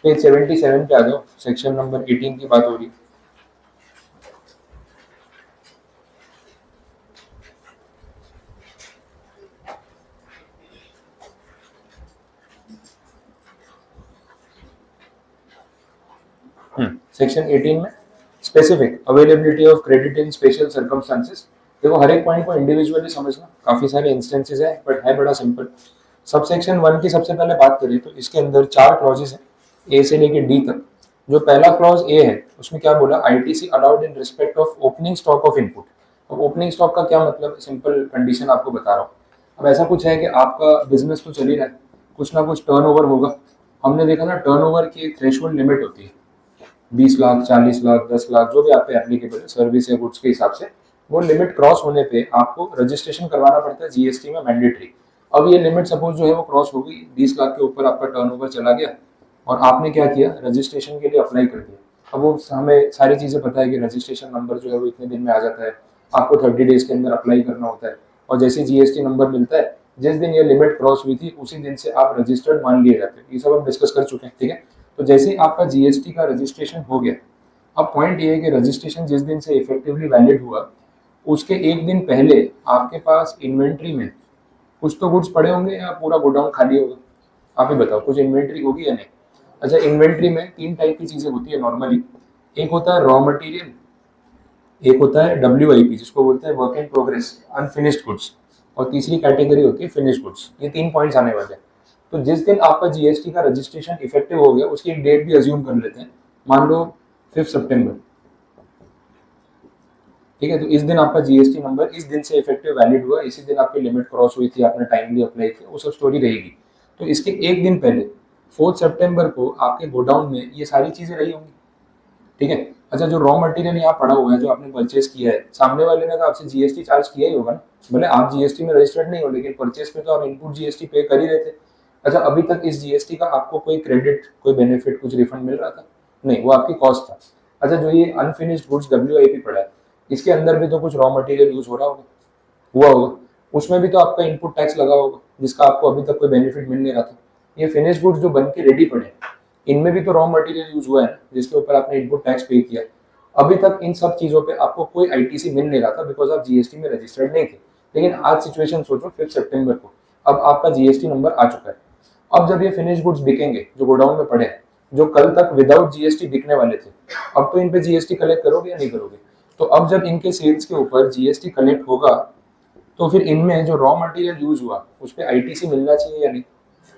Page 77 पे आ जाओ, section number 18 की बात हो रही है। सेक्शन 18 में specific availability of credit in special circumstances. देखो हर एक पॉइंट को इंडिविजुअली समझना, काफी सारे इंस्टेंसेस है बट है बड़ा सिंपल। सब सेक्शन 1 की सबसे पहले बात करें तो इसके अंदर 4 क्लॉजेस हैं, ए से लेके डी तक। जो पहला क्लॉज ए है उसमें क्या बोला, ITC allowed in respect of opening stock of input. अब ओपनिंग स्टॉक का क्या मतलब, सिंपल कंडीशन आपको बता रहा हूँ। अब ऐसा कुछ है कि आपका बिजनेस तो चल ही रहा है, कुछ ना कुछ टर्नओवर होगा। हमने देखा ना टर्नओवर की एक थ्रेशोल्ड लिमिट होती है, 20 लाख, 40 लाख, 10 लाख, जो भी आप पे एप्लीकेबल है सर्विस या गुड्स के हिसाब से। वो लिमिट क्रॉस होने पे आपको रजिस्ट्रेशन करवाना पड़ता है जीएसटी में, मैंडेटरी। अब ये लिमिट सपोज जो है वो क्रॉस हो गई, 20 लाख के ऊपर आपका टर्नओवर चला गया और आपने क्या किया, रजिस्ट्रेशन के लिए अप्लाई कर दिया। अब वो हमें सारी चीज़ें पता है कि रजिस्ट्रेशन नंबर जो है वो इतने दिन में आ जाता है, आपको 30 डेज के अंदर अप्लाई करना होता है। और जैसे जीएसटी नंबर मिलता है, जिस दिन ये लिमिट क्रॉस हुई थी उसी दिन से आप रजिस्टर्ड मान लिए जाते हैं। ये सब हम डिस्कस कर चुके हैं, ठीक है। तो जैसे ही आपका जीएसटी का रजिस्ट्रेशन हो गया, अब पॉइंट ये है कि रजिस्ट्रेशन जिस दिन से इफेक्टिवली वैलिड हुआ उसके एक दिन पहले आपके पास इन्वेंट्री में कुछ तो गुड्स पड़े होंगे या पूरा गोडाउन खाली होगा, आप ही बताओ, कुछ इन्वेंट्री होगी या नहीं। अच्छा, इन्वेंट्री में 3 टाइप की चीजें होती है नॉर्मली। एक होता है रॉ मटेरियल, एक होता है WIP जिसको बोलते हैं work in progress, unfinished goods, और तीसरी कैटेगरी होती है फिनिश गुड्स। ये 3 पॉइंट्स आने वाले हैं। तो जिस दिन आपका जीएसटी का रजिस्ट्रेशन इफेक्टिव हो गया उसकी एक डेट भी अज्यूम कर लेते हैं, मान लो 5 सितंबर, ठीक है। तो इस दिन आपका जीएसटी नंबर इस दिन से इफेक्टिव वैलिड हुआ, इसी दिन आपकी लिमिट क्रॉस हुई थी, आपने टाइमली अप्लाई किया, वो सब स्टोरी रहेगी। तो इसके एक दिन पहले 4 सितंबर को आपके गोडाउन में ये सारी चीजें रही होंगी, ठीक है। अच्छा, जो रॉ मटेरियल यहाँ पड़ा हुआ है जो आपने परचेस किया है, सामने वाले ने तो आपसे जीएसटी चार्ज किया ही होगा ना, भले आप जीएसटी में रजिस्टर्ड नहीं हो लेकिन परचेस पे तो आप इनपुट जीएसटी पे कर ही रहे थे। अच्छा, अभी तक इस जीएसटी का आपको कोई क्रेडिट, कोई बेनिफिट, कुछ रिफंड मिल रहा था? नहीं, वो आपकी कॉस्ट था। अच्छा, जो ये अनफिनिश्ड गुड्स WIP पड़ा है, इसके अंदर भी तो कुछ रॉ मटेरियल यूज हो रहा होगा, हुआ होगा, उसमें भी तो आपका इनपुट टैक्स लगा होगा जिसका आपको अभी तक कोई बेनिफिट मिल नहीं रहा था। ये फिनिश गुड्स जो बन के रेडी पड़े हैं, इनमें भी तो रॉ मटेरियल यूज हुआ है ना, जिसके ऊपर आपने इनपुट टैक्स पे किया। अभी तक इन सब चीजों पे आपको कोई आईटीसी मिल नहीं रहा था बिकॉज आप जीएसटी में रजिस्टर्ड नहीं थे। लेकिन आज सिचुएशन सोचो 5 सितंबर को, अब आपका जीएसटी नंबर आ चुका है। अब जब ये फिनिश गुड्स बिकेंगे जो गोडाउन में पड़े हैं, जो कल तक विदाउट जीएसटी बिकने वाले थे, अब तो इन पे जीएसटी कलेक्ट करोगे या नहीं करोगे? तो अब जब इनके सेल्स के ऊपर जीएसटी कलेक्ट होगा तो फिर इनमें जो रॉ मटेरियल यूज हुआ उस पर आईटीसी मिलना चाहिए या नहीं?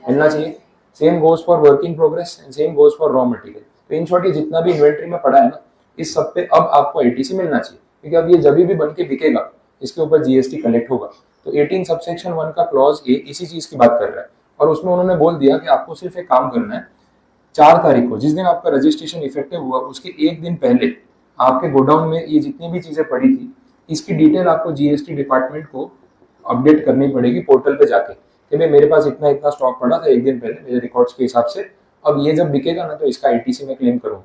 मिलना चाहिए। Same goes for work in progress and same goes for raw material. तो इन शॉर्ट ये जितना भी इन्वेंट्री में पड़ा है ना, इस सब पे अब आपको आईटीसी मिलना चाहिए, क्योंकि अब ये जब भी बन के बिकेगा इसके ऊपर जीएसटी कलेक्ट होगा। तो 18 सबसेक्शन 1 का क्लॉज ए इसी चीज की बात कर रहा है, और उसमें उन्होंने बोल दिया कि आपको सिर्फ एक काम करना है, 4 तारीख को जिस दिन आपका रजिस्ट्रेशन इफेक्टिव हुआ उसके एक दिन पहले आपके गोडाउन में ये जितनी भी चीजें पड़ी थी इसकी डिटेल आपको जीएसटी डिपार्टमेंट को अपडेट करनी पड़ेगी पोर्टल पे जाके कि भाई मेरे पास इतना इतना स्टॉक पड़ा था एक दिन पहले मेरे रिकॉर्ड्स के हिसाब से, अब ये जब बिकेगा ना तो इसका आईटीसी में क्लेम करूँ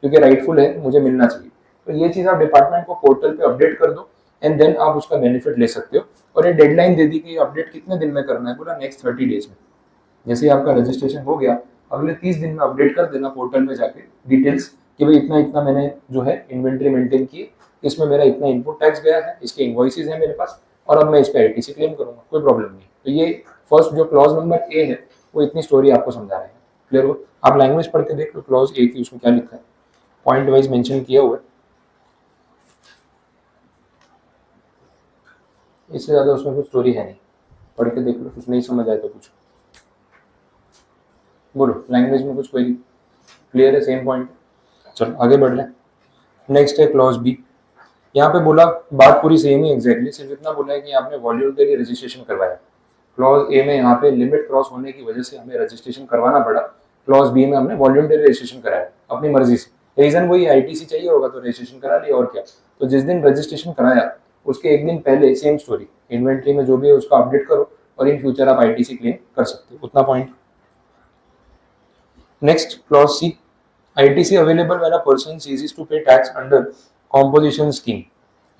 क्योंकि राइटफुल है, मुझे मिलना चाहिए। तो ये चीज आप डिपार्टमेंट को पोर्टल पे अपडेट कर दो एंड देन आप उसका बेनिफिट ले सकते हो। और ये डेडलाइन दे दी कि अपडेट कितने दिन में करना है, बोला नेक्स्ट 30 डेज में। जैसे आपका रजिस्ट्रेशन हो गया अगले 30 दिन में अपडेट कर देना पोर्टल में जाके डिटेल्स कि भाई इतना इतना मैंने जो है इन्वेंट्री मेंटेन की, इसमें मेरा इतना इनपुट टैक्स गया है, इसके इनवॉइसेस हैं मेरे पास, और अब मैं इस पे आईटीसी क्लेम करूंगा, कोई प्रॉब्लम नहीं। तो ये फर्स्ट जो क्लॉज नंबर ए है वो इतनी स्टोरी आपको समझा रहे हैं, क्लियर हो? आप लैंग्वेज पढ़ के देख लो क्लॉज ए की, उसमें क्या लिखा है, पॉइंट वाइज मेंशन किया हुआ है। इससे ज्यादा उसमें कुछ स्टोरी है नहीं, पढ़ के देख लो, कुछ नहीं समझ आए तो कुछ बोलो, लैंग्वेज में कुछ क्वेरी? क्लियर है, सेम पॉइंट। चलो आगे बढ़ रहे हैं। नेक्स्ट है क्लॉज बी। यहाँ पे बोला बात पूरी सेम ही एग्जैक्टली, सिर्फ इतना बोला है कि आपने वॉल्यूंटरी रजिस्ट्रेशन करवाया। क्लॉज ए में यहाँ पे लिमिट क्रॉस होने की वजह से हमें रजिस्ट्रेशन करवाना पड़ा, क्लॉज बी में हमने वॉल्यूंटरी रजिस्ट्रेशन कराया अपनी मर्जी से। रीजन वही आईटीसी चाहिए होगा तो रजिस्ट्रेशन करा लिया, और क्या। तो जिस दिन रजिस्ट्रेशन कराया उसके एक दिन पहले सेम स्टोरी, इन्वेंट्री में जो भी है उसका अपडेट करो और इन फ्यूचर आप आईटीसी क्लेम कर सकते हो, उतना point. Next clause C, ITC available when a person ceases to pay tax under composition scheme.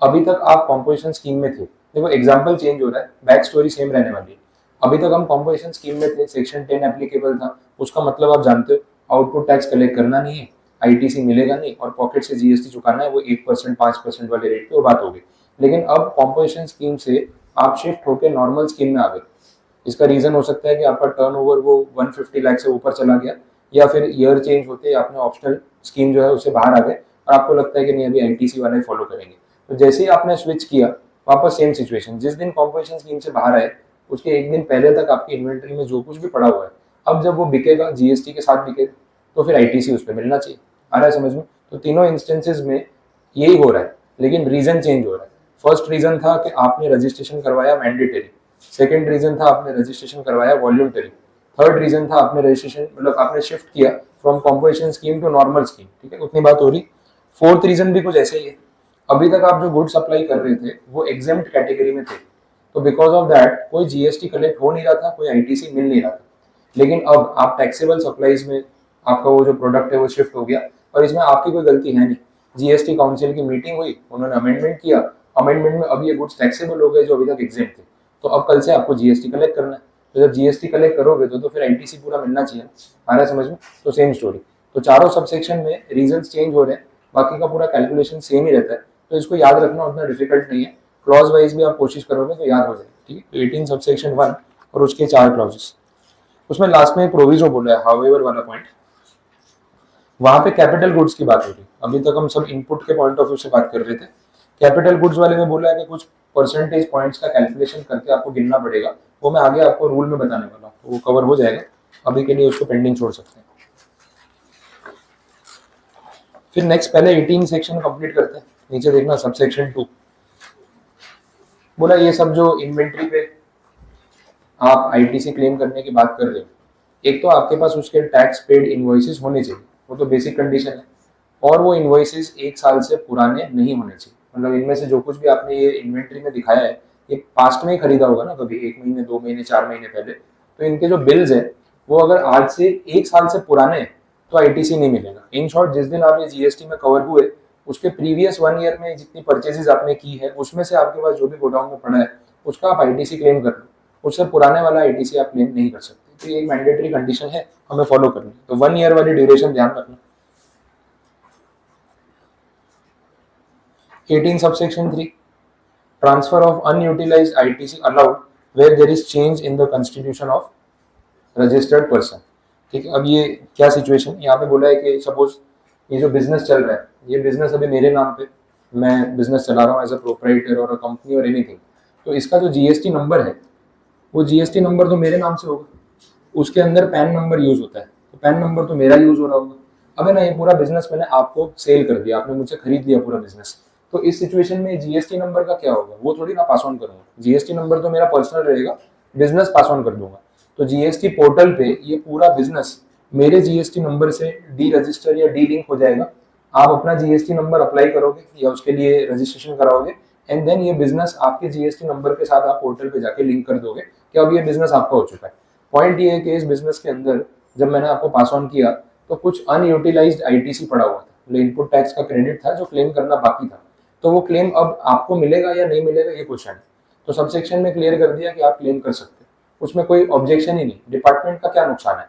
अभी तक आप कॉम्पोजिशन स्कीम में थे, देखो एग्जांपल चेंज हो रहा है, बैक स्टोरी सेम रहने वाली है। अभी तक हम कॉम्पोजिशन स्कीम में थे, सेक्शन 10 एप्लीकेबल था, उसका मतलब आप जानते हो। आउटपुट टैक्स कलेक्ट करना नहीं है, आईटीसी मिलेगा नहीं, और पॉकेट से जीएसटी चुकाना है, वो 1% 5% वाले रेट पे वो बात हो गई। लेकिन अब कॉम्पोजिशन स्कीम से आप शिफ्ट होकर नॉर्मल स्कीम में आ गए। इसका रीजन हो सकता है कि आपका टर्नओवर वो 150 लाख से ऊपर चला गया, या फिर ईयर चेंज होते आपने ऑप्शनल स्कीम जो है उससे बाहर आ गए और आपको लगता है कि नहीं अभी आईटीसी वाले फॉलो करेंगे। तो जैसे ही आपने स्विच किया, वापस सेम सिचुएशन, जिस दिन कॉम्पोजिशन स्कीम से बाहर आए उसके एक दिन पहले तक आपकी इन्वेंट्री में जो कुछ भी पड़ा हुआ है, अब जब वो बिकेगा जीएसटी के साथ बिकेगा, तो फिर आईटीसी उस पर मिलना चाहिए। आ रहा है समझ में? तो तीनों इंस्टेंसेस में यही हो रहा है, लेकिन रीजन चेंज हो रहा है। फर्स्ट रीजन था कि आपने रजिस्ट्रेशन करवाया मैंडेटरी, सेकेंड रीजन था आपने रजिस्ट्रेशन करवाया वॉल्यूंटरी, थर्ड रीजन था आपने रजिस्ट्रेशन मतलब आपने शिफ्ट किया from composition scheme to normal scheme. ठीक है, उतनी बात हो रही। फोर्थ रीजन भी कुछ ऐसे ही है, अभी तक आप जो गुड सप्लाई कर रहे थे वो एग्जेम्प्ट कैटेगरी में थे, तो बिकॉज ऑफ दैट कोई जीएसटी कलेक्ट हो नहीं रहा था, कोई आईटीसी मिल नहीं रहा था। लेकिन अब आप टैक्सेबल सप्लाईज में आपका वो जो प्रोडक्ट है वो शिफ्ट हो गया, और इसमें आपकी कोई गलती है नहीं। जीएसटी काउंसिल की मीटिंग हुई, उन्होंने अमेंडमेंट किया, अमेंडमेंट में अब ये गुड्स टैक्सेबल हो गए जो अभी तक एग्जेम्प्ट थे, तो अब कल से आपको जीएसटी कलेक्ट करना है। तो जब जीएसटी कलेक्ट करोगे तो फिर आईटीसी पूरा मिलना चाहिए। आ रहा है समझ में? तो सेम स्टोरी। तो चारों सबसेक्शन में रीजंस चेंज हो रहे हैं, बाकी का पूरा कैलकुलेशन सेम ही रहता है, तो इसको याद रखना उतना डिफिकल्ट नहीं है। क्लॉज वाइज भी आप कोशिश करोगे तो याद हो जाएगा। ठीक है, तो 18 सबसेक्शन 1 और उसके 4 क्लॉजेस। उसमें लास्ट में प्रोविजो बोला है, हाउएवर वाला पॉइंट, वहां पे कैपिटल गुड्स की बात हो रही। अभी तक हम सब इनपुट के पॉइंट ऑफ व्यू से बात कर रहे थे। कैपिटल गुड्स वाले में बोला है कि कुछ परसेंटेज पॉइंट्स का कैलकुलेशन करके आपको गिनना पड़ेगा, वो मैं आगे आपको रूल में बताने वाला हूँ, तो वो कवर हो जाएगा। अभी के लिए उसको पेंडिंग छोड़ सकते हैं। फिर नेक्स्ट पहले 18 सेक्शन कंप्लीट करते हैं। नीचे देखना सबसेक्शन 2 बोला ये सब जो इन्वेंट्री पे आप आईटीसी क्लेम करने की बात कर रहे हो, एक तो आपके पास उसके टैक्स पेड इनवॉइसेस होने चाहिए, वो तो बेसिक कंडीशन है, और वो इनवॉइसेस 1 साल से पुराने नहीं होने चाहिए। मतलब इनमें से जो कुछ भी आपने ये इन्वेंट्री में दिखाया है, ये पास्ट में ही खरीदा होगा ना, कभी 1 महीने 2 महीने 4 महीने पहले, तो इनके जो बिल्स है वो अगर आज से 1 साल से पुराने हैं तो आईटीसी नहीं मिलेगा। इन शॉर्ट, जिस दिन आप ये जीएसटी में कवर हुए उसके प्रीवियस 1 ईयर में जितनी परचेजेस आपने की है उसमें से आपके पास जो भी गोडाउन में पड़ा है उसका आप आईटीसी क्लेम कर लो, उससे पुराने वाला आईटीसी आप क्लेम नहीं कर सकते। तो ये एक मैंडेटरी कंडीशन है, हमें फॉलो करनी। तो 1 ईयर वाली ड्यूरेशन ध्यान रखना। 18 subsection 3 transfer of unutilized ITC allowed where there is change in the constitution of registered person। ठीक है, अब ये क्या सिचुएशन यहाँ पे बोला है कि सपोज ये जो बिजनेस चल रहा है, ये बिजनेस अभी मेरे नाम पे, मैं बिजनेस चला रहा हूँ एज अ प्रोपराइटर और अ कंपनी और एनीथिंग, तो इसका जो जीएसटी नंबर है वो जीएसटी नंबर तो मेरे नाम से होगा, उसके अंदर पैन नंबर यूज होता है, तो पैन नंबर तो मेरा यूज हो रहा होगा। अब है ना, ये पूरा बिजनेस मैंने आपको सेल कर दिया, आपने मुझसे खरीद लिया पूरा बिजनेस, तो इस सिचुएशन में जीएसटी नंबर का क्या होगा? वो थोड़ी ना पास ऑन करूंगा, जीएसटी नंबर तो मेरा पर्सनल रहेगा, बिजनेस पास ऑन कर दूंगा। तो जीएसटी पोर्टल पे ये पूरा बिजनेस मेरे जीएसटी नंबर से डी रजिस्टर या डी लिंक हो जाएगा। आप अपना जीएसटी नंबर अप्लाई करोगे या उसके लिए रजिस्ट्रेशन कराओगे, एंड देन ये बिजनेस आपके जीएसटी नंबर के साथ आप पोर्टल पे जाके लिंक कर दोगे कि अब ये बिजनेस आपका हो चुका है। पॉइंट ये है कि इस बिजनेस के अंदर जब मैंने आपको पास ऑन किया तो कुछ अनयूटिलाइज्ड आईटीसी पड़ा हुआ था, मतलब इनपुट टैक्स का क्रेडिट था जो क्लेम करना बाकी था, तो वो क्लेम अब आपको मिलेगा या नहीं मिलेगा ये क्वेश्चन है। तो सबसेक्शन में क्लियर कर दिया कि आप क्लेम कर सकते हैं, उसमें कोई ऑब्जेक्शन ही नहीं। डिपार्टमेंट का क्या नुकसान है?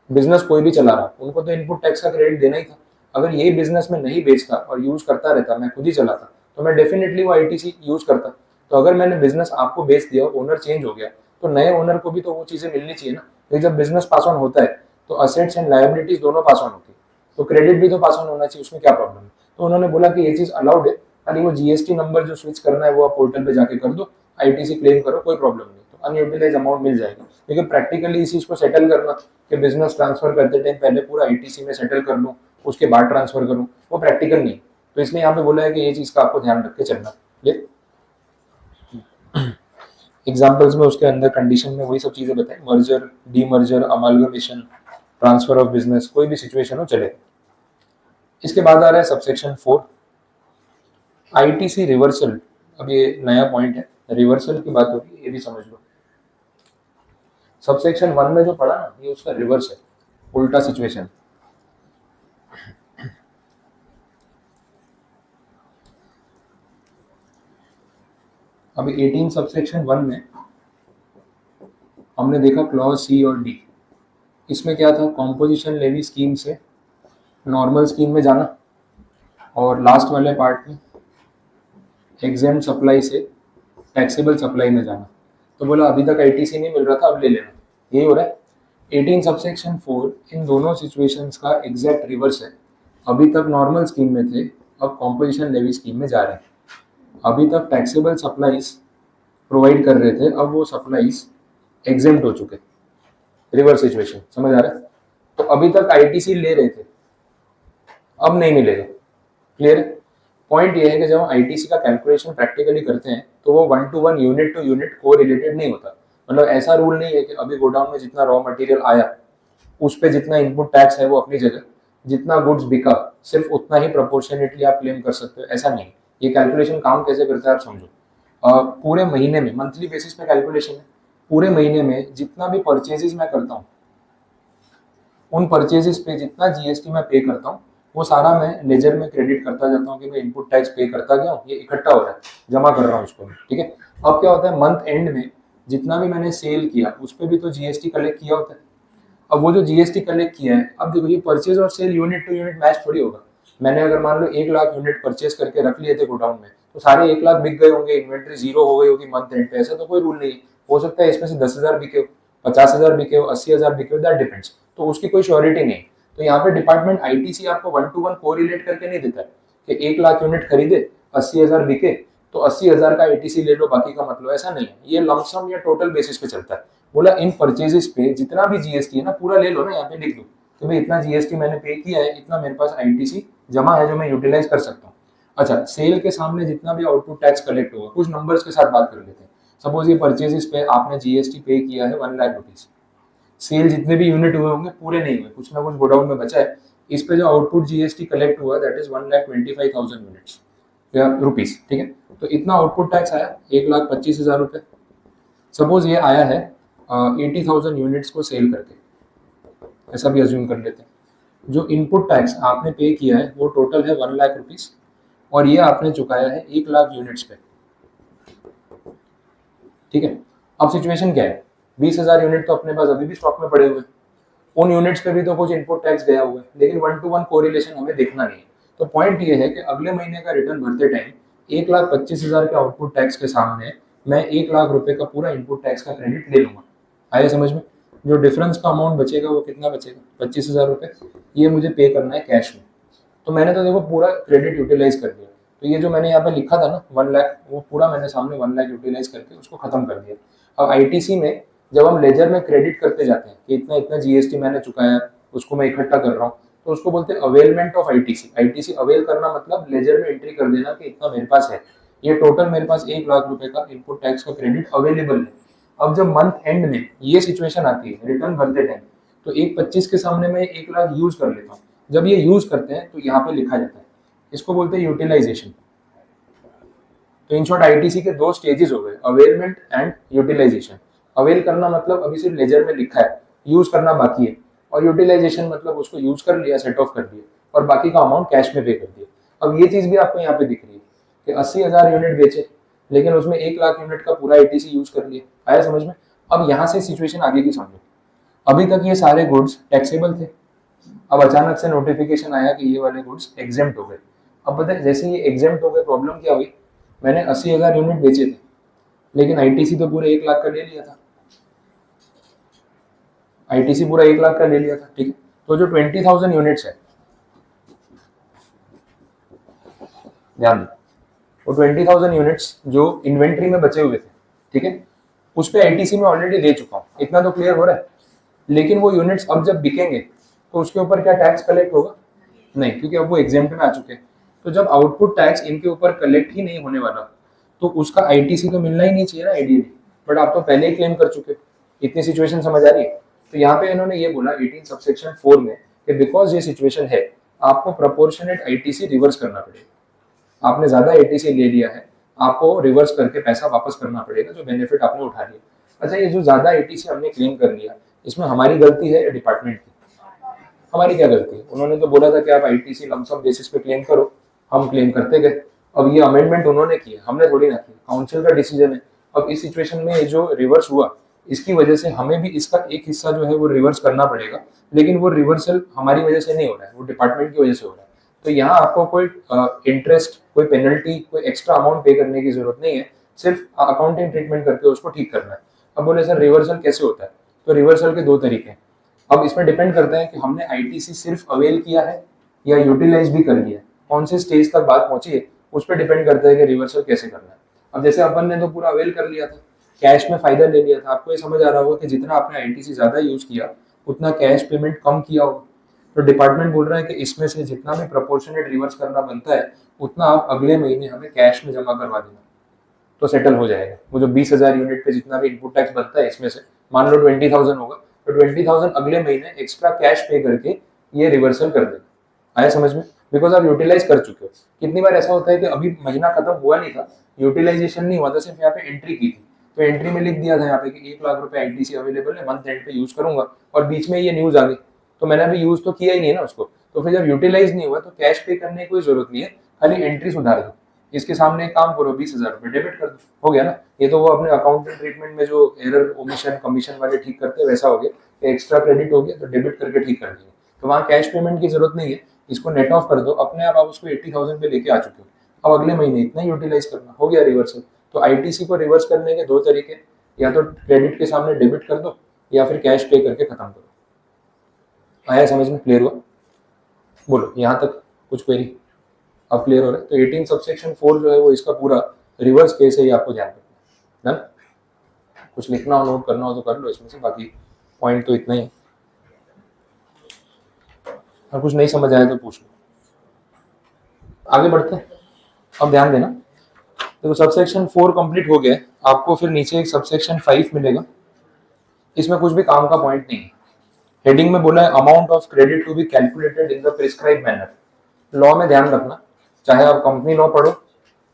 बिजनेस कोई भी चला रहा, उनको तो इनपुट टैक्स का क्रेडिट देना ही था। अगर यही बिजनेस में नहीं बेचता और यूज करता रहता, मैं खुद ही चलाता, तो मैं डेफिनेटली वो आईटीसी यूज करता। तो अगर मैंने बिजनेस आपको बेच दिया, ओनर चेंज हो गया, तो नए ओनर को भी तो वो चीजें मिलनी चाहिए ना। तो जब बिजनेस पास ऑन होता है तो असेट्स एंड लायबिलिटीज दोनों पास ऑन होती है, तो क्रेडिट भी तो पास ऑन होना चाहिए, उसमें क्या प्रॉब्लम है? तो उन्होंने बोला कि ये चीज अलाउड है, खाली वो जीएसटी नंबर जो स्विच करना है वो आप पोर्टल पे जाके कर दो, आईटीसी क्लेम करो, कोई प्रॉब्लम नहीं, तो अनयूटिलाइज अमाउंट मिल जाएगा। लेकिन प्रैक्टिकली इस चीज को सेटल करना कि बिजनेस ट्रांसफर करते टाइम पहले पूरा आईटीसी में सेटल कर लूँ उसके बाद ट्रांसफर करूँ, वो प्रैक्टिकल नहीं। तो इसलिए यहाँ पे बोला है कि ये चीज का आपको ध्यान रख के चलना। ये एग्जाम्पल्स में उसके अंदर कंडीशन में वही सब चीजें बताएं, merger, demerger, amalgamation, transfer of business, कोई भी सिचुएशन हो चले। इसके बाद आ रहा है सबसेक्शन 4 आईटीसी रिवर्सल। अब ये नया पॉइंट है, रिवर्सल की बात होगी, ये भी समझ लो। सबसेक्शन 1 में जो पढ़ा ना, ये उसका रिवर्स है, उल्टा सिचुएशन। अभी 18 सबसेक्शन 1 में हमने देखा क्लॉज सी और डी, इसमें क्या था, कॉम्पोजिशन लेवी स्कीम से नॉर्मल स्कीम में जाना, और लास्ट वाले पार्ट में एग्जेम्प्ट सप्लाई से टैक्सेबल सप्लाई में जाना। तो बोला अभी तक आईटीसी नहीं मिल रहा था, अब ले लेना, यही हो रहा है। 18 सबसेक्शन 4 इन दोनों सिचुएशंस का एग्जैक्ट रिवर्स है। अभी तक नॉर्मल स्कीम में थे, अब कॉम्पोजिशन लेवी स्कीम में जा रहे हैं। अभी तक टैक्सेबल सप्लाईज प्रोवाइड कर रहे थे, अब वो सप्लाईज एग्जेम्प्ट हो चुके, रिवर्स सिचुएशन, समझ आ रहा है। तो अभी तक आईटीसी ले रहे थे, अब नहीं मिलेगा, क्लियर। पॉइंट ये है कि जब हम आईटीसी का कैलकुलेशन प्रैक्टिकली करते हैं तो वो 1 to 1 यूनिट टू यूनिट को रिलेटेड नहीं होता। मतलब ऐसा रूल नहीं है कि अभी गोडाउन में जितना रॉ मटेरियल आया उस पर जितना इनपुट टैक्स है वो अपनी जगह, जितना गुड्स बिका सिर्फ उतना ही प्रोपोर्शनेटली आप क्लेम कर सकते हो, ऐसा नहीं। ये कैलकुलेशन काम कैसे करता है आप समझो। पूरे महीने में, मंथली बेसिस पे कैलकुलेशन है, पूरे महीने में जितना भी परचेजेस मैं करता हूँ उन परचेजेस पे जितना जीएसटी मैं पे करता हूँ वो सारा मैं लेजर में क्रेडिट करता जाता हूँ कि मैं इनपुट टैक्स पे करता गया हूँ, ये इकट्ठा हो रहा है, जमा कर रहा हूँ उसको, ठीक है। अब क्या होता है, मंथ एंड में जितना भी मैंने सेल किया उस पर भी तो जीएसटी कलेक्ट किया होता है। अब वो जो जीएसटी कलेक्ट किया है, अब देखो ये परचेज और sale unit to unit match थोड़ी होगा। मैंने अगर मान लो 1 लाख यूनिट परचेज करके रख लिए थे गोडाउन में, तो सारे 1 लाख बिक गए होंगे, इन्वेंट्री जीरो हो गई होगी मंथ एंड पे, ऐसा तो कोई रूल नहीं है। हो सकता है इसमें से 10,000 बिके हो, 50,000 बिके हो, 80,000 बिके हो, दैट डिपेंड्स। तो उसकी कोई श्योरिटी नहीं। तो यहाँ पे डिपार्टमेंट आईटीसी आपको 1 to 1 कोरिलेट करके नहीं देता है कि 1 लाख यूनिट खरीदे, 80,000 बिके तो 80,000 का आईटीसी ले लो, बाकी का मतलब, ऐसा नहीं है। ये लमसम या टोटल बेसिस पे चलता है। बोला इन परचेजेस पे जितना भी जीएसटी है ना पूरा ले लो ना, यहाँ पे लिख दो कि भाई इतना जीएसटी मैंने पे किया है, इतना मेरे पास आईटीसी जमा है जो मैं यूटिलाइज कर सकता हूँ। अच्छा, सेल के सामने जितना भी आउटपुट टैक्स कलेक्ट होगा, कुछ नंबर्स के साथ बात कर लेते हैं। सपोज ये परचेजेस पे आपने जीएसटी पे किया है 1 लाख रुपीज, सेल जितने भी यूनिट हुए होंगे पूरे नहीं हुए, कुछ ना कुछ गोडाउन में बचा है, इस पे जो आउटपुट जीएसटी कलेक्ट हुआ दैट इज 1,25,000 यूनिट्स या रुपीज, ठीक है। तो इतना आउटपुट टैक्स आया 1,25,000 रुपये। सपोज ये आया है 80,000 यूनिट्स को सेल करके, ऐसा भी अज्यूम कर लेते हैं। जो इनपुट टैक्स आपने पे किया है वो टोटल है 1 लाख रुपीज, और ये आपने चुकाया है 1 लाख यूनिट्स पे, ठीक है। अब सिचुएशन क्या है, 20,000 यूनिट तो अपने पास अभी भी स्टॉक में पड़े हुए हैं, उन यूनिट्स पे भी तो कुछ इनपुट टैक्स गया हुआ है, लेकिन 1 to 1 कोरिलेशन हमें देखना नहीं है। तो पॉइंट ये है कि अगले महीने का रिटर्न भरते टाइम 1,25,000 के आउटपुट टैक्स के सामने मैं 1 लाख रुपए का पूरा इनपुट टैक्स का क्रेडिट ले लूंगा। आया समझ में। जो डिफरेंस का अमाउंट बचेगा वो कितना बचेगा, 25,000 रुपये, ये मुझे पे करना है कैश में। तो मैंने तो देखो पूरा क्रेडिट यूटिलाइज कर दिया। तो ये जो मैंने यहाँ पे लिखा था ना 1 लाख, वो पूरा मैंने सामने 1 लाख यूटिलाइज करके उसको खत्म कर दिया। अब आईटीसी में जब हम लेजर में क्रेडिट करते जाते हैं कि इतना इतना जीएसटी मैंने चुकाया, उसको मैं इकट्ठा कर रहा हूँ, तो उसको बोलते हैं availment of ITC. ITC avail करना मतलब लेजर में एंट्री कर देना कि इतना मेरे पास है, ये टोटल मेरे पास 1 लाख रुपए का इनपुट टैक्स का क्रेडिट अवेलेबल है। अब जब मंथ एंड में ये सिचुएशन आती है रिटर्न भरते टाइम, तो 1,25 के सामने मैं 1 लाख यूज कर लेता हूँ। जब ये यूज करते हैं तो यहाँ पे लिखा जाता है, इसको बोलते हैं यूटिलाइजेशन। तो इन शॉर्ट आईटीसी के दो स्टेजेस हो गए, अवेलमेंट एंड यूटिलाइजेशन। अवेल करना मतलब अभी सिर्फ लेजर में लिखा है, यूज करना बाकी है, और यूटिलाइजेशन मतलब उसको यूज कर लिया, सेट ऑफ कर दिया, और बाकी का अमाउंट कैश में पे कर दिया। अब ये चीज भी आपको यहाँ पे दिख रही है कि 80,000 यूनिट बेचे, लेकिन उसमें 1 लाख यूनिट का पूरा आईटीसी यूज कर लिया। आया समझ में। अब यहाँ से सिचुएशन आगे की समझो। अभी तक ये सारे गुड्स टैक्सेबल थे, अब अचानक से नोटिफिकेशन आया कि ये वाले गुड्स एग्जेम्प्ट हो गए। अब बताए जैसे ये एग्जेम्प्ट हो गए, प्रॉब्लम क्या हुई, मैंने 80,000 यूनिट बेचे थे, लेकिन आईटीसी तो पूरे 1 लाख का ले लिया था, आईटीसी पूरा 1 लाख का ले लिया था, ठीक है। तो जो 20,000 यूनिट्स है, ध्यान दो, वो 20,000 यूनिट्स जो इन्वेंट्री में बचे हुए थे, ठीक है, उस पे आईटीसी में ऑलरेडी दे चुका हूँ, इतना तो क्लियर हो रहा है। लेकिन वो यूनिट्स अब जब बिकेंगे तो उसके ऊपर क्या टैक्स कलेक्ट होगा, नहीं, क्योंकि अब वो एग्जेम्प्ट में आ चुके हैं। तो जब आउटपुट टैक्स इनके ऊपर कलेक्ट ही नहीं होने वाला, तो उसका आईटीसी तो मिलना ही नहीं चाहिए ना आइडियली, बट आप तो पहले ही क्लेम कर चुके। इतनी सिचुएशन समझ आ रही है। तो यहाँ पे इन्होंने ये बोला 18 सबसेक्शन 4 में कि बिकॉज ये सिचुएशन है, आपको प्रोपोर्शनेट आईटीसी रिवर्स करना पड़ेगा। आपने ज्यादा आईटीसी ले लिया है, आपको रिवर्स करके पैसा वापस करना पड़ेगा जो बेनिफिट आपने उठा लिया। अच्छा, ये जो ज्यादा आईटीसी हमने क्लेम कर लिया, इसमें हमारी गलती है डिपार्टमेंट की? हमारी क्या गलती है? उन्होंने तो बोला था कि आप आईटीसी लमसम बेसिस पे क्लेम करो, हम क्लेम करते गए। अब ये अमेंडमेंट उन्होंने किया, हमने थोड़ी ना किया, काउंसिल का डिसीजन है। अब इस सिचुएशन में जो रिवर्स हुआ, इसकी वजह से हमें भी इसका एक हिस्सा जो है वो रिवर्स करना पड़ेगा, लेकिन वो रिवर्सल हमारी वजह से नहीं हो रहा है, वो डिपार्टमेंट की वजह से हो रहा है। तो यहाँ आपको कोई इंटरेस्ट, कोई पेनल्टी, कोई एक्स्ट्रा अमाउंट पे करने की जरूरत नहीं है, सिर्फ अकाउंटिंग ट्रीटमेंट करके उसको ठीक करना है। अब बोले सर रिवर्सल कैसे होता है, तो रिवर्सल के दो तरीके हैं। अब इसमें डिपेंड करता है कि हमने आईटीसी सिर्फ अवेल किया है या यूटिलाइज भी कर लिया है, कौन से स्टेज तक बात पहुंची है, उस पर डिपेंड करता है कि रिवर्सल कैसे करना है। अब जैसे अपन ने तो पूरा अवेल कर लिया था, कैश में फायदा ले लिया था, आपको ये समझ आ रहा होगा कि जितना आपने आईटीसी ज्यादा यूज किया उतना कैश पेमेंट कम किया होगा। तो डिपार्टमेंट बोल रहा है कि इसमें से जितना भी प्रोपोर्शनेट रिवर्स करना बनता है उतना आप अगले महीने हमें कैश में जमा करवा देना, तो सेटल हो जाएगा। वो जो 20,000 यूनिट पे जितना भी इनपुट टैक्स बनता है इसमें से मान लो 20,000 होगा, तो 20,000 अगले महीने एक्स्ट्रा कैश पे करके ये रिवर्सल कर देगा। आया समझ में? बिकॉज आप यूटिलाइज कर चुके हो। कितनी बार ऐसा होता है कि अभी महीना खत्म हुआ नहीं था, यूटिलाइजेशन नहीं हुआ था, सिर्फ यहाँ पे एंट्री की थी, तो एंट्री में लिख दिया था यहाँ पे कि 1 लाख रुपए आईटीसी अवेलेबल है, मंथ एंड पे यूज करूंगा, और बीच में ये न्यूज आ गई, तो मैंने अभी यूज तो किया ही नहीं ना उसको, तो फिर जब यूटिलाइज नहीं हुआ तो कैश पे करने की कोई जरूरत नहीं है, खाली एंट्री सुधार दो, इसके सामने एक काम करो 20,000 रुपए डेबिट कर दो, हो गया ना। ये तो वो अपने अकाउंटिंग ट्रीटमेंट में जो एरर ओमिशन कमीशन वाले ठीक करते हैं वैसा हो गया, एक्स्ट्रा क्रेडिट हो गया तो डेबिट करके ठीक कर दिए, तो वहाँ कैश पेमेंट की जरूरत नहीं है, इसको नेट ऑफ कर दो, अपने आप उसको 80,000 पे लेके आ चुके हो, अब अगले महीने इतना यूटिलाइज करना, हो गया रिवर्सल। तो आईटीसी को रिवर्स करने के दो तरीके, या तो क्रेडिट के सामने डेबिट कर दो या फिर कैश पे करके खत्म करो। आया समझ में? क्लियर हुआ? बोलो यहाँ तक कुछ क्वेरी? अब क्लियर हो रहा है? तो 18 सबसेक्शन 4 जो है वो इसका पूरा रिवर्स केस है, ये आपको ध्यान रखना है। कुछ लिखना हो नोट करना हो तो कर लो इसमें से, बाकी पॉइंट तो इतना ही, और कुछ नहीं समझ आया तो पूछ लो। आगे बढ़ते हैं, अब ध्यान देना। देखो सबसेक्शन 4 कंप्लीट हो गया, आपको फिर नीचे एक सबसेक्शन 5 मिलेगा, इसमें कुछ भी काम का पॉइंट नहीं है। हेडिंग में बोला है amount of credit to be calculated in the prescribe manner. Law में ध्यान रखना, चाहे आप कंपनी लॉ पढ़ो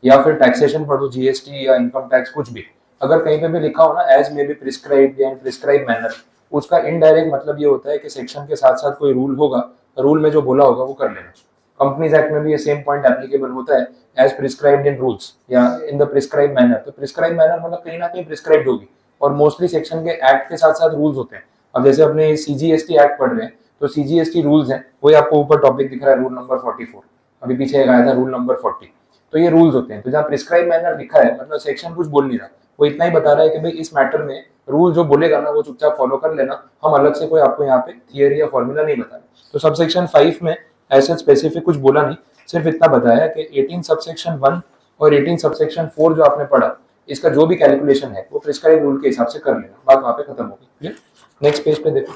या फिर टैक्सेशन पढ़ो, जीएसटी या इनकम टैक्स, कुछ भी, अगर कहीं पे भी लिखा हो ना एज मे बी प्रिस्क्राइब या प्रिस्क्राइब मैनर, उसका इनडायरेक्ट मतलब ये होता है कि सेक्शन के साथ साथ कोई रूल होगा, रूल में जो बोला होगा वो कर लेना। कंपनीज एक्ट में भी ये सेम पॉइंट एप्लीकेबल होता है, एज प्रिस्क्राइब्ड इन रूल्स या इन द प्रिस्क्राइब मैनर। तो प्रिस्क्राइब मैनर मतलब कहीं ना कहीं प्रिस्क्राइब्ड होगी, और मोस्टली सेक्शन के एक्ट के साथ साथ रूल्स होते हैं। अब जैसे अपने सीजीएसटी एक्ट पढ़ रहे हैं, तो सीजीएसटी रूल्स हैं, वही आपको ऊपर टॉपिक दिख रहा है, रूल नंबर 44, अभी पीछे एक आया था रूल नंबर 40, तो ये रूल्स होते हैं। तो जहाँ प्रिस्क्राइब मैनर लिखा है मतलब सेक्शन कुछ बोल नहीं रहा, वो इतना ही बता रहा है कि भाई इस मैटर में रूल जो बोलेगा ना वो चुपचाप फॉलो कर लेना, हम अलग से कोई आपको यहाँ पे थियरी या फॉर्मूला नहीं बता रहे। तो सबसेक्शन 5 में ऐसा स्पेसिफिक कुछ बोला नहीं, सिर्फ इतना बताया कि 18 सबसेक्शन 1 और 18 सबसेक्शन 4 जो आपने पढ़ा, इसका जो भी कैलकुलेशन है वो प्रिस्क्राइब रूल के हिसाब से कर लेना, बात वहां पे खत्म होगी। नेक्स्ट पेज पे देखो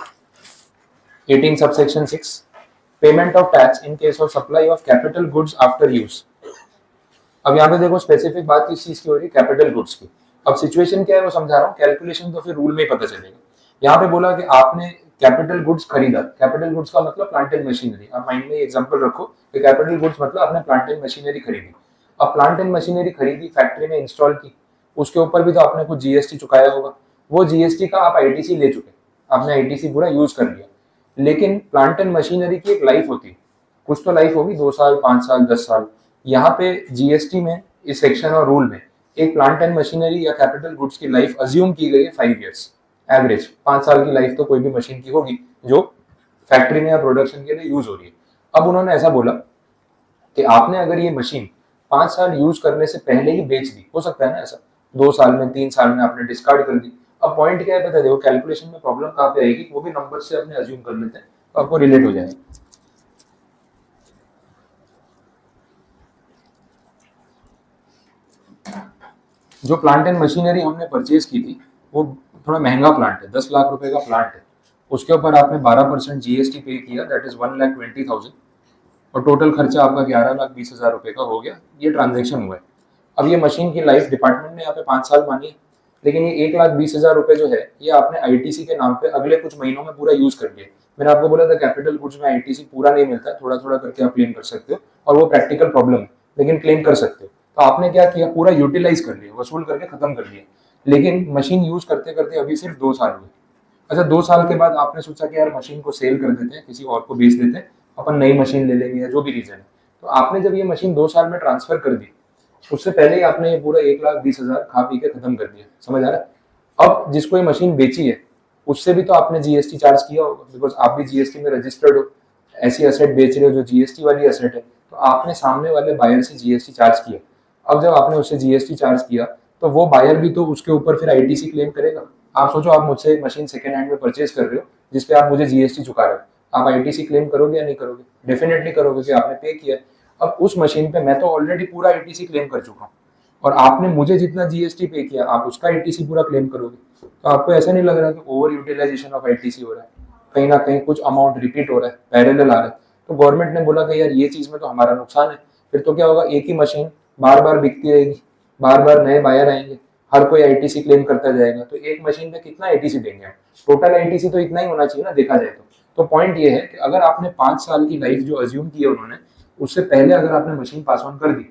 18 subsection 6, payment of tax in case of supply of capital goods after use. अब यहाँ पे देखो स्पेसिफिक बात किस चीज की हो रही है, कैपिटल गुड्स की। अब सिचुएशन क्या है वो समझा रहा हूँ, कैलकुलेशन तो फिर रूल में ही पता चलेगा। यहाँ पे बोला कि आपने कैपिटल गुड्स खरीदा, कैपिटल गुड्स का मतलब प्लांट एंड मशीनरी, आप माइंड में एग्जांपल रखो कि कैपिटल गुड्स मतलब आपने प्लांट एंड मशीनरी खरीदी। अब प्लांट एंड मशीनरी खरीदी, फैक्ट्री में इंस्टॉल की, उसके ऊपर भी तो आपने कुछ जीएसटी चुकाया होगा, वो जीएसटी का आप आईटीसी ले चुके, आपने आईटीसी पूरा यूज कर लिया। लेकिन प्लांट एंड मशीनरी की एक लाइफ होती है, कुछ तो लाइफ होगी, 2 साल 5 साल 10 साल। यहाँ पे जीएसटी में इस सेक्शन और रूल में एक प्लांट एंड मशीनरी या कैपिटल गुड्स की लाइफ अज्यूम की गई है 5 इयर्स, एवरेज 5 साल की लाइफ तो कोई भी मशीन की होगी जो फैक्ट्री में या प्रोडक्शन के लिए यूज हो रही है। अब उन्होंने ऐसा बोला कि आपने अगर ये मशीन 5 साल यूज करने से पहले ही बेच दी, हो सकता है ना ऐसा, 2 साल में 3 साल में आपने डिस्कार्ड कर दी। अब पॉइंट क्या है पता है, देखो कैलकुलेशन में प्रॉब्लम कहाँ पे आएगी, वो भी नंबर से अपने अज्यूम कर लेते हैं तो आपको रिलेट हो जाएगा। जो प्लांट एंड मशीनरी हमने परचेज की थी वो थोड़ा महंगा प्लांट है, 10 लाख रुपए का प्लांट है, उसके ऊपर आपने 12% जीएसटी पे किया, दैट इज 1,20,000, और टोटल खर्चा आपका 11,20,000 रुपए का हो गया, ये ट्रांजेक्शन हुआ है। अब ये मशीन की लाइफ डिपार्टमेंट ने यहाँ पे 5 साल मानी है, लेकिन ये 1,20,000 रुपए जो है ये आपने आईटीसी के नाम पे अगले कुछ महीनों में पूरा यूज कर लिया। मैंने आपको बोला था कैपिटल गुड्स में आईटीसी पूरा नहीं मिलता, थोड़ा थोड़ा करके आप क्लेम कर सकते हो, और वो प्रैक्टिकल प्रॉब्लम है, लेकिन क्लेम कर सकते हो। तो आपने क्या किया, पूरा यूटिलाइज कर लिया, वसूल करके खत्म कर लिया, लेकिन मशीन यूज करते करते अभी सिर्फ 2 साल हुए। अच्छा 2 साल के बाद आपने सोचा कि यार मशीन को सेल कर देते हैं, किसी और को बेच देते हैं, अपन नई मशीन ले लेंगे या जो भी रीजन है। तो आपने जब ये मशीन 2 साल में ट्रांसफर कर दी, उससे पहले ही आपने ये पूरा 1,20,000 खा पी के खत्म कर दिया, समझ आ रहा है। अब जिसको ये मशीन बेची है उससे भी तो आपने जीएसटी चार्ज किया होगा, बिकॉज आप भी जीएसटी में रजिस्टर्ड हो, ऐसी असेट बेच रहे हो जो जीएसटी वाली असेट है, तो आपने सामने वाले बायर से जीएसटी चार्ज किया। अब जब आपने उससे जीएसटी चार्ज किया तो वो बायर भी तो उसके ऊपर फिर आईटीसी क्लेम करेगा। आप सोचो, आप मुझसे एक मशीन सेकंड हैंड में परचेज कर रहे हो जिसपे आप मुझे जीएसटी चुका रहे हो, आप आईटीसी क्लेम करोगे या नहीं करोगे? डेफिनेटली करोगे कि आपने पे किया। अब उस मशीन पे मैं तो ऑलरेडी पूरा आईटीसी क्लेम कर चुका हूँ और आपने मुझे जितना जीएसटी पे किया आप उसका आईटीसी पूरा क्लेम करोगे। तो आपको ऐसा नहीं लग रहा कि ओवर यूटिलाइजेशन ऑफ आईटीसी हो रहा है, कहीं ना कहीं कुछ अमाउंट रिपीट हो रहा है, पैरेलल आ रहा है? तो गवर्नमेंट ने बोला कि यार ये चीज में तो हमारा नुकसान है, फिर तो क्या होगा, एक ही मशीन बार बार बिकती रहेगी, बार बार नए बायर आएंगे, हर कोई आईटीसी क्लेम करता जाएगा, तो एक मशीन पे कितना आईटीसी देंगे हम? टोटल आईटीसी तो इतना ही होना चाहिए ना देखा जाए तो पॉइंट ये है कि अगर आपने 5 साल की लाइफ जो अज्यूम की है उन्होंने, उससे पहले अगर आपने मशीन पास ऑन कर दी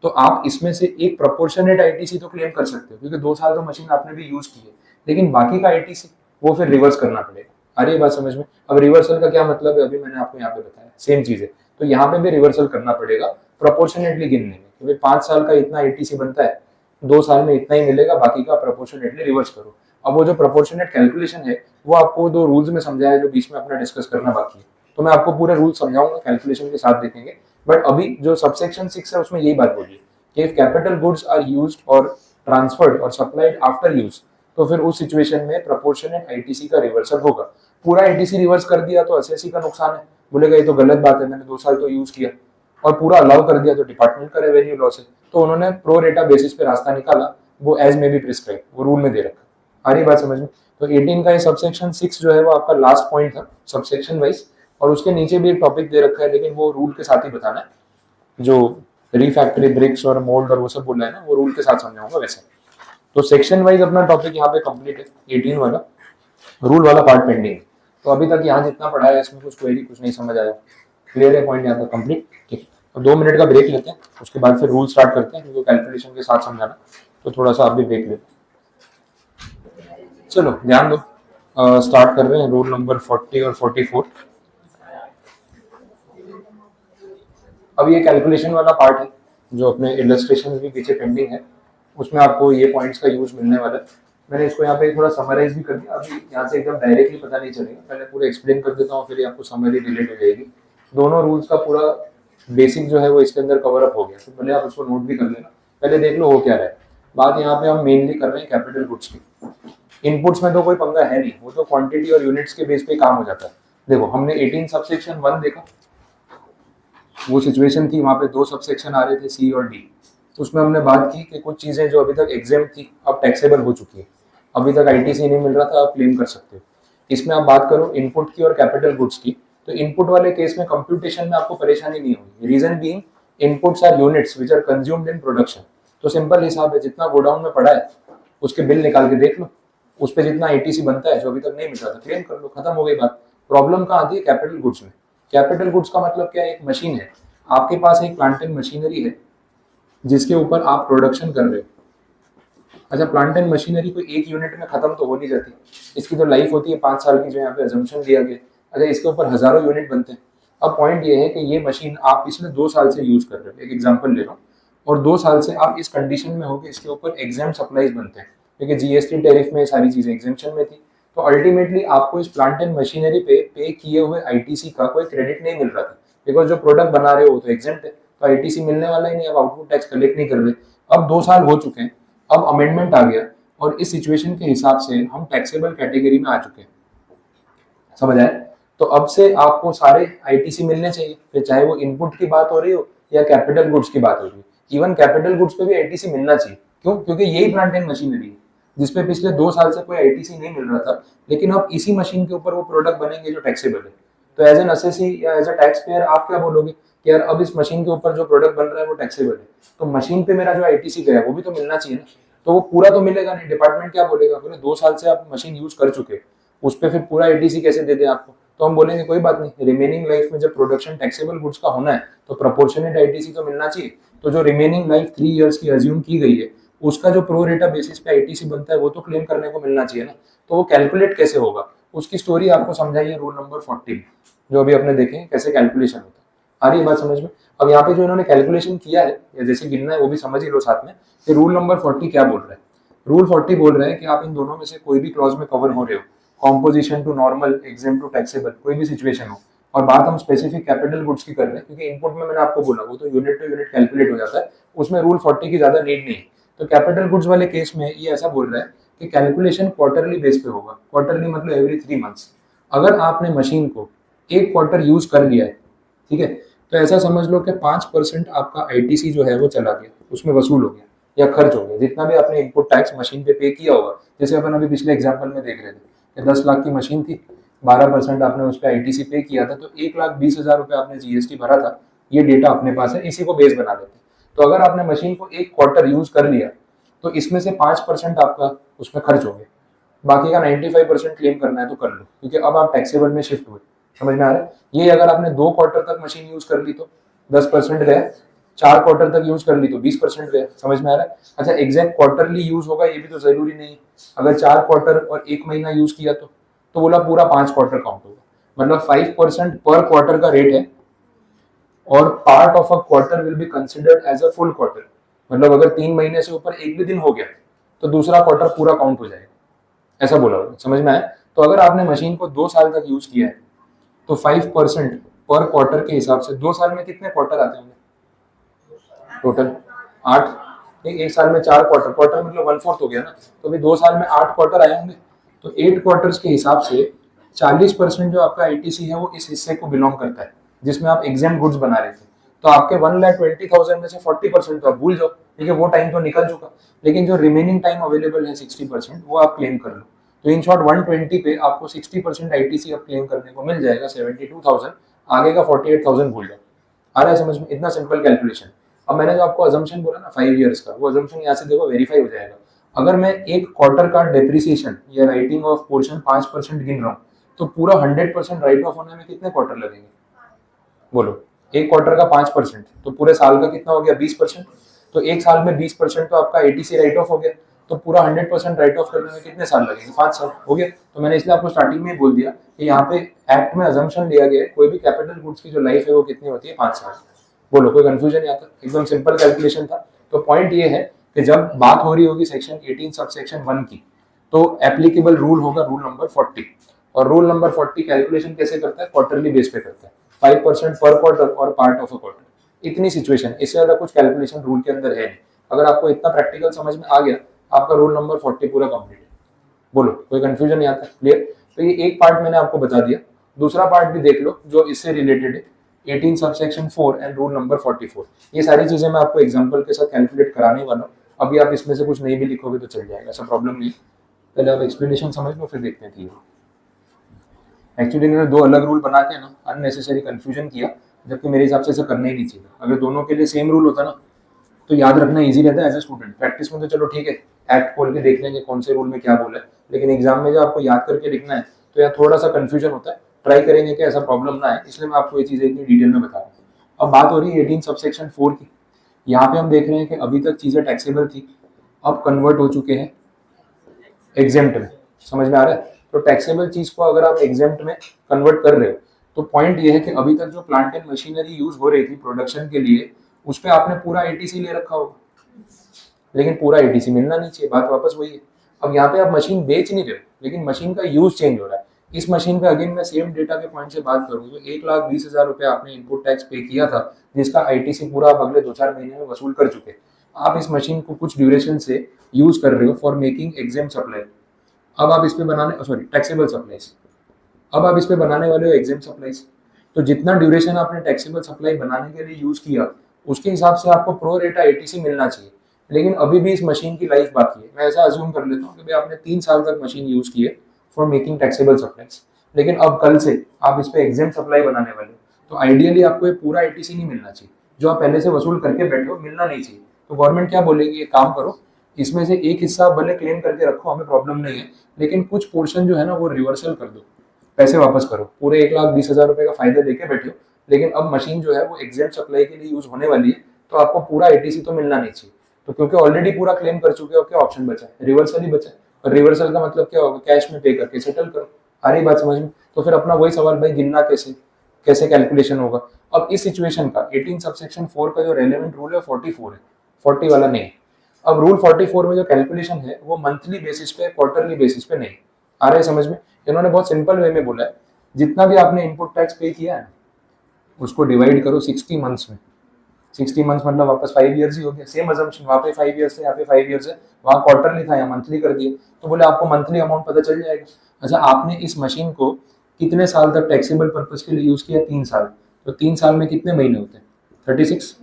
तो आप इसमें से एक प्रोपोर्शनेट आईटीसी तो क्लेम कर सकते हो, क्योंकि 2 साल तो मशीन आपने भी यूज की है, लेकिन बाकी का आईटीसी वो फिर रिवर्स करना पड़ेगा। अरे बात समझ में? अब रिवर्सल का क्या मतलब है, अभी मैंने आपको यहाँ पे बताया, सेम चीज है। तो यहाँ पे भी रिवर्सल करना पड़ेगा प्रोपोर्शनेटली गिनने में, क्योंकि 5 साल का इतना आईटीसी बनता है, 2 साल में इतना ही मिलेगा, बाकी का प्रोपोर्शनेटली रिवर्स करो। अब वो जो प्रोपोर्शनेट कैलकुलेशन है वो आपको 2 रूल्स में समझाया जो बीच में अपना डिस्कस करना बाकी है, तो मैं आपको पूरे रूल समझाऊंगा, कैलकुलेशन के साथ देखेंगे। बट अभी जो सबसेक्शन 6 है उसमें यही बात बोली है कि if capital goods are used और ट्रांसफर्ड और सप्लाइड आफ्टर यूज, तो फिर उस सिचुएशन में प्रोपोर्शनेट आईटीसी का रिवर्सल होगा। पूरा आईटीसी रिवर्स कर दिया तो एसएससी का नुकसान है, बोलेगा ये तो गलत बात है, मैंने 2 साल तो यूज किया, और पूरा अलाउ कर दिया तो डिपार्टमेंट का रेवेन्यू लॉस है। तो उन्होंने प्रो रेटा बेसिस पे रास्ता निकाला, वो एज में भी प्रिस्क्राइब, वो रूल में दे रखा। आ रही बात समझ में? तो 18 का ये सबसेक्शन 6 जो है वो आपका लास्ट पॉइंट था सबसेक्शन वाइज, और उसके नीचे भी एक टॉपिक दे रखा है, लेकिन वो रूल के साथ ही बताना है, जो रिफैक्टरी ब्रिक्स और मोल्ड और वो सब बोला है ना, वो रूल के साथ समझाऊंगा वैसे। तो सेक्शन वाइज अपना टॉपिक यहाँ पे कंप्लीट है, 18 वाला, रूल वाला पार्ट पेंडिंग है। तो अभी तक यहाँ जितना पढ़ा है इसमें कुछ क्वेरी कुछ नहीं समझ आया, क्लियर है पॉइंट यहाँ तक कंप्लीट? ठीक, अब 2 मिनट का ब्रेक लेते हैं, उसके बाद फिर रूल स्टार्ट करते हैं, क्योंकि कैलकुलेशन के साथ समझाना, तो थोड़ा सा आप भी ब्रेक लेते हैं। चलो ध्यान दो, स्टार्ट कर रहे हैं रूल नंबर 40 और 44। अब ये कैलकुलेशन वाला पार्ट है जो अपने इलस्ट्रेशन भी पीछे पेंडिंग है, उसमें आपको ये पॉइंट्स का यूज मिलने वाला है। मैंने इसको यहाँ पे थोड़ा समराइज भी कर दिया, अभी यहाँ से एकदम डायरेक्टली पता नहीं चलेगा, पहले पूरा एक्सप्लेन कर देता हूँ, फिर आपको समरी रिलेट हो जाएगी। दोनों रूल्स का पूरा बेसिक जो है वो इसके अंदर कवर अप हो गया, तो पहले आप उसको नोट भी कर लेना, पहले देख लो हो क्या रहा है। बात यहाँ पे हम मेनली कर रहे हैं कैपिटल गुड्स की। इनपुट्स में तो कोई पंगा है नहीं, वो तो क्वांटिटी और यूनिट्स के बेस पे काम हो जाता है। देखो हमने 18 सबसेक्शन 1 देखा, वो सिचुएशन थी, वहाँ पे 2 सबसेक्शन आ रहे थे सी और डी। उसमें हमने बात की कि कुछ चीजें जो अभी तक एग्जाम थी अब टैक्सेबल हो चुकी है, अभी तक आईटीसी नहीं मिल रहा था, आप क्लेम कर सकते हो। इसमें आप बात करो इनपुट की और कैपिटल गुड्स की, तो इनपुट वाले केस में कंप्यूटेशन में आपको परेशानी नहीं होगी। Reason being inputs are units which are consumed in production. तो सिंपल हिसाब है, जितना गोडाउन में पड़ा है उसके बिल निकाल के देख लो, उस पर जितना आईटीसी बनता है जो अभी तक नहीं मिल रहा था क्लेम कर लो, खत्म हो गई बात। प्रॉब्लम कहाँ आती है? कैपिटल गुड्स में। कैपिटल गुड्स का मतलब क्या है? एक मशीन है, आपके पास एक प्लांट एंड मशीनरी है जिसके ऊपर आप प्रोडक्शन कर रहे हो। अच्छा, प्लांट एंड मशीनरी कोई एक यूनिट में खत्म तो हो नहीं जाती, इसकी तो लाइफ होती है 5 साल की, जो यहाँ पे अजम्पशन दिया गया। अच्छा, इसके ऊपर हजारों यूनिट बनते हैं। अब पॉइंट ये है कि ये मशीन आप पिछले 2 साल से यूज कर रहे हो, एक एग्जाम्पल ले रहा हूँ, और 2 साल से आप इस कंडीशन में हो कि इसके ऊपर एग्जाम सप्लाईज बनते हैं, क्योंकि जीएसटी टैरिफ में सारी चीजें एग्जाम्पशन में थी। तो अल्टीमेटली आपको इस प्लांट एंड मशीनरी पे किए हुए आईटीसी का कोई क्रेडिट नहीं मिल रहा था, बिकॉज जो प्रोडक्ट बना रहे हो तो एग्जाम्प्ट है, तो आईटीसी मिलने वाला ही नहीं, अब आउटपुट टैक्स कलेक्ट नहीं कर रहे। अब 2 साल हो चुके हैं, अब अमेंडमेंट आ गया और इस सिचुएशन के हिसाब से हम टैक्सेबल कैटेगरी में आ चुके हैं, समझ आए? तो अब से आपको सारे आईटीसी मिलने चाहिए, फिर चाहे वो इनपुट की बात हो रही हो या कैपिटल गुड्स की बात हो रही है। इवन कैपिटल गुड्स पे भी आईटीसी मिलना चाहिए, क्यों? क्योंकि यही प्लांट एंड मशीनरी है जिसपे पिछले 2 साल से कोई आईटीसी नहीं मिल रहा था, लेकिन अब इसी मशीन के ऊपर वो प्रोडक्ट बनेंगे जो टैक्सेबल है। तो एज एन असेसी या एज अ टैक्स पेयर आप क्या बोलोगे कि यार अब इस मशीन के ऊपर जो प्रोडक्ट बन रहा है वो टैक्सेबल है, तो मशीन पे मेरा जो आईटीसी गया वो भी तो मिलना चाहिए ना। तो वो पूरा तो मिलेगा नहीं, डिपार्टमेंट क्या बोलेगा, बोले 2 साल से आप मशीन यूज कर चुके, उस पर फिर पूरा आईटीसी कैसे दे दे आपको? तो हम बोलेंगे कोई बात नहीं, रिमेनिंग लाइफ में जब प्रोडक्शन टैक्सेबल गुड्स का होना है तो प्रोपोर्शनेट आईटीसी तो मिलना चाहिए। तो जो रिमेनिंग लाइफ 3 इयर्स की अज्यूम की गई है उसका जो प्रो रेटा बेसिस पे आईटीसी बनता है वो तो क्लेम करने को मिलना चाहिए ना। तो वो कैलकुलेट कैसे होगा उसकी स्टोरी आपको समझाइए रूल नंबर 14, जो अभी आपने देखे कैसे कैलकुलेशन होता है। आ रही है बात समझ में? अब यहाँ पे जो इन्होंने कैलकुलेशन किया है या जैसे गिनना है वो भी समझ ही लो साथ में कि रूल नंबर 40 क्या बोल रहा है। रूल 40 बोल रहा है कि आप इन दोनों में से कोई भी क्लॉज में कवर हो रहे हो, composition to normal, exempt to taxable, कोई भी सिचुएशन हो, और बात हम स्पेसिफिक कैपिटल गुड्स की कर रहे हैं क्योंकि इनपुट में मैंने आपको बोला वो तो यूनिट टू यूनिट कैलकुलेट हो जाता है, उसमें रूल 40 की ज्यादा नीड नहीं है। तो कैपिटल गुड्स वाले केस में ये ऐसा बोल रहा है कि कैलकुलेशन क्वार्टरली बेस पे होगा। क्वार्टरली मतलब एवरी 3 मंथ्स। अगर आपने मशीन को एक क्वार्टर यूज कर लिया है, ठीक है, तो ऐसा समझ लो कि 5% आपका आईटीसी जो है वो चला गया, उसमें वसूल हो गया या खर्च हो गया, जितना भी आपने इनपुट टैक्स मशीन पे किया होगा। जैसे अपन अभी पिछले एग्जाम्पल में देख रहे थे कि 10 लाख की मशीन थी, 12% आपने उस पर आईटीसी पे किया था, तो 1,20,000 रुपये आपने जीएसटी भरा था। ये डेटा अपने पास है, इसी को बेस बना लेते हैं। तो अगर आपने मशीन को एक क्वार्टर यूज कर लिया तो इसमें से 5% आपका उसमें खर्च हो गया, बाकी का 95% क्लेम करना है तो कर लो, क्योंकि अब आप टैक्सेबल में शिफ्ट हुए। समझ में आ रहा है? ये अगर आपने 2 क्वार्टर तक मशीन यूज कर ली तो 10% गया, 4 क्वार्टर तक यूज कर ली तो 20% गया। समझ में आ रहा है? अच्छा, एग्जैक्ट क्वार्टरली यूज होगा ये भी तो जरूरी नहीं। अगर 4 क्वार्टर और 1 महीना यूज किया तो बोला पूरा 5 क्वार्टर काउंट होगा। मतलब 5% पर क्वार्टर का रेट है, और part of a quarter will be considered as a full quarter. मतलब अगर 3 महीने से ऊपर एक भी दिन हो गया तो दूसरा क्वार्टर पूरा काउंट हो जाएगा, ऐसा बोला हुआ। समझ में आया? तो अगर आपने मशीन को 2 साल तक यूज किया है तो 5% पर क्वार्टर के हिसाब से 2 साल में कितने क्वार्टर आते होंगे टोटल? 8। एक साल में 4 क्वार्टर, क्वार्टर मतलब 1/4 हो गया ना, तो भी 2 साल में 8 क्वार्टर आए होंगे। तो 8 क्वार्टर्स के हिसाब से 40% जो आपका आईटीसी है वो इस हिस्से को बिलोंग करता है जिसमें आप एग्जेम्प्ट गुड्स बना रहे थे। तो आपके 1,20,000 में से 40% तो आप भूल जाओ, क्योंकि वो टाइम तो निकल चुका। लेकिन जो रिमेनिंग टाइम अवेलेबल है 60%, वो आप क्लेम कर लो। तो इन शॉर्ट 120 पे आपको 60% आईटीसी अब क्लेम करने को मिल जाएगा 72,000। आगे का 48,000 भूल जाओ। आ रहा है समझ में? इतना सिंपल कैलकुलेशन। अब मैंने जो आपको अजम्पशन बोला ना 5 इयर्स का, वो अजम्पशन यहाँ से देखो वेरीफाई हो जाएगा। अगर मैं एक क्वार्टर का डेप्रिसिएशन या राइटिंग ऑफ पोर्शन 5% गिन रहा हूँ, तो पूरा 100% राइट ऑफ होने में कितने क्वार्टर लगेंगे? बोलो, एक क्वार्टर का 5% तो पूरे साल का कितना हो गया? 20%। तो एक साल में 20% तो आपका एटीसी राइट ऑफ हो गया, तो पूरा 100% राइट ऑफ करने में कितने साल लगेंगे? 5 साल हो गया। तो मैंने इसलिए आपको स्टार्टिंग में ही बोल दिया कि यहाँ पे एक्ट में अजम्पशन लिया गया है कोई भी कैपिटल गुड्स की जो लाइफ है वो कितनी होती है? 5 साल। बोलो, कोई कंफ्यूजन नहीं आता? एकदम सिंपल कैलकुलेशन था। तो पॉइंट ये है कि जब बात हो रही होगी सेक्शन 18 सबसेक्शन 1 की, तो एप्लीकेबल रूल होगा रूल नंबर 40। और रूल नंबर 40 कैलकुलेशन कैसे करता है? क्वार्टरली बेस पे करता है, 5% पर क्वार्टर और पार्ट ऑफ अ क्वार्टर। इतनी सिचुएशन, इससे ज्यादा कुछ कैलकुलेशन रूल के अंदर है नहीं। अगर आपको इतना प्रैक्टिकल समझ में आ गया, आपका रूल नंबर 40 पूरा कंप्लीट है। बोलो, कोई कंफ्यूजन नहीं आता? क्लियर? तो ये एक पार्ट मैंने आपको बता दिया। दूसरा पार्ट भी देख लो जो इससे रिलेटेड है, 18 सबसेक्शन 4 एंड रूल नंबर 44। ये सारी चीजें मैं आपको एग्जांपल के साथ कैलकुलेट कराने वाला हूँ। अभी आप इसमें से कुछ नहीं भी लिखोगे तो चल जाएगा, ऐसा प्रॉब्लम नहीं। पहले आप एक्सप्लेनेशन समझ लो, फिर देखते हैं। एक्चुअली इन्होंने 2 अलग रूल बना के ना अननेसेसरी कंफ्यूजन किया, जबकि मेरे हिसाब से ऐसा करना ही नहीं चाहिए। अगर दोनों के लिए सेम रूल होता ना तो याद रखना इजी रहता है एज ए स्टूडेंट। प्रैक्टिस में तो चलो ठीक है, एक्ट खोल के देख लेंगे कौन से रूल में क्या बोला है, लेकिन एग्जाम में जब आपको याद करके लिखना है तो यार थोड़ा सा कंफ्यूजन होता है। ट्राई करेंगे कि ऐसा प्रॉब्लम ना आए, इसलिए मैं आपको ये चीज़ें इतनी डिटेल में बता रहा हूँ। अब बात हो रही है 18 सबसेक्शन 4 की। यहाँ पे हम देख रहे हैं कि अभी तक चीज़ें टैक्सेबल थी, अब कन्वर्ट हो चुके हैं एग्जेम्प्ट में। समझ में आ रहा है? तो टैक्सेबल चीज को अगर आप एग्जेम्प्ट में कन्वर्ट कर रहे हो, तो पॉइंट ये है कि अभी तक जो प्लांट एंड मशीनरी यूज हो रही थी प्रोडक्शन के लिए, उस पर आपने पूरा एटीसी ले रखा होगा, लेकिन पूरा एटीसी मिलना नहीं चाहिए। बात वापस वही है। अब यहाँ पे आप मशीन बेच नहीं रहे हो, लेकिन मशीन का यूज चेंज हो रहा है। इस मशीन पे अगेन मैं सेम डेटा के पॉइंट से बात करूँ तो 1,20,000 रुपये आपने इनपुट टैक्स पे किया था, जिसका आईटीसी पूरा आप अगले 2-4 महीने में वसूल कर चुके। आप इस मशीन को कुछ ड्यूरेशन से यूज कर रहे हो फॉर मेकिंग एग्जेम्प्ट सप्लाई। अब आप इस पे बनाने, सॉरी, टैक्सेबल सप्लाईज। अब आप इस पे बनाने वाले हो एग्जेम्प्ट सप्लाईज। तो जितना ड्यूरेशन आपने टैक्सेबल सप्लाई बनाने के लिए यूज किया, उसके हिसाब से आपको प्रो रेटा एटीसी मिलना चाहिए। लेकिन अभी भी इस मशीन की लाइफ बाकी है। मैं ऐसा अज्यूम कर लेता हूँ कि भाई आपने 3 साल तक मशीन यूज की है फॉर मेकिंग टैक्सेबल सप्लाईज, लेकिन अब कल से आप इस पे एग्जेम्प्ट सप्लाई बनाने वाले हो, तो आइडियली आपको ये पूरा एटीसी नहीं मिलना चाहिए। जो आप पहले से वसूल करके बैठे हो, मिलना नहीं चाहिए। तो गवर्नमेंट क्या बोलेगी, एक काम करो, इसमें से एक हिस्सा भले क्लेम करके रखो, हमें प्रॉब्लम नहीं है, लेकिन कुछ पोर्शन जो है ना वो रिवर्सल कर दो, पैसे वापस करो। पूरे 1,20,000 रुपए का फायदा लेके बैठे हो, लेकिन अब मशीन जो है वो एग्जेम्प्ट सप्लाई के लिए यूज होने वाली है, तो आपको पूरा एटीसी तो मिलना नहीं चाहिए। तो क्योंकि ऑलरेडी पूरा क्लेम कर चुके हो, क्या ऑप्शन बचा है? रिवर्सल ही बचा है। और रिवर्सल का मतलब क्या होगा? कैश में पे करके सेटल करो। आ रही बात समझ में? तो फिर अपना वही सवाल, भाई गिनना कैसे, कैसे कैलकुलेशन होगा? अब इस सिचुएशन का 18 सबसेक्शन 4 का जो रेलेवेंट रूल है 44 है, 40 वाला नहीं है। अब रूल 44 में जो कैलकुलेशन है वो मंथली बेसिस पे, क्वार्टरली बेसिस पे नहीं। आ रहा है समझ में? इन्होंने बहुत सिंपल वे में बोला है, जितना भी आपने इनपुट टैक्स पे किया है उसको डिवाइड करो 60 मंथ्स में। 60 मंथ्स मतलब वापस 5 ईयर्स ही हो गया। सेम अजम्पशन, वहाँ पे 5 ईयर्स है, यहाँ पे 5 ईयर्स है, वहाँ क्वार्टरली था, यहाँ मंथली कर दिया, तो बोले आपको मंथली अमाउंट पता चल जाएगा। अच्छा, आपने इस मशीन को कितने साल तक टैक्सेबल पर्पज के लिए यूज किया? 3 साल। तो 3 साल में कितने महीने होते हैं? 36।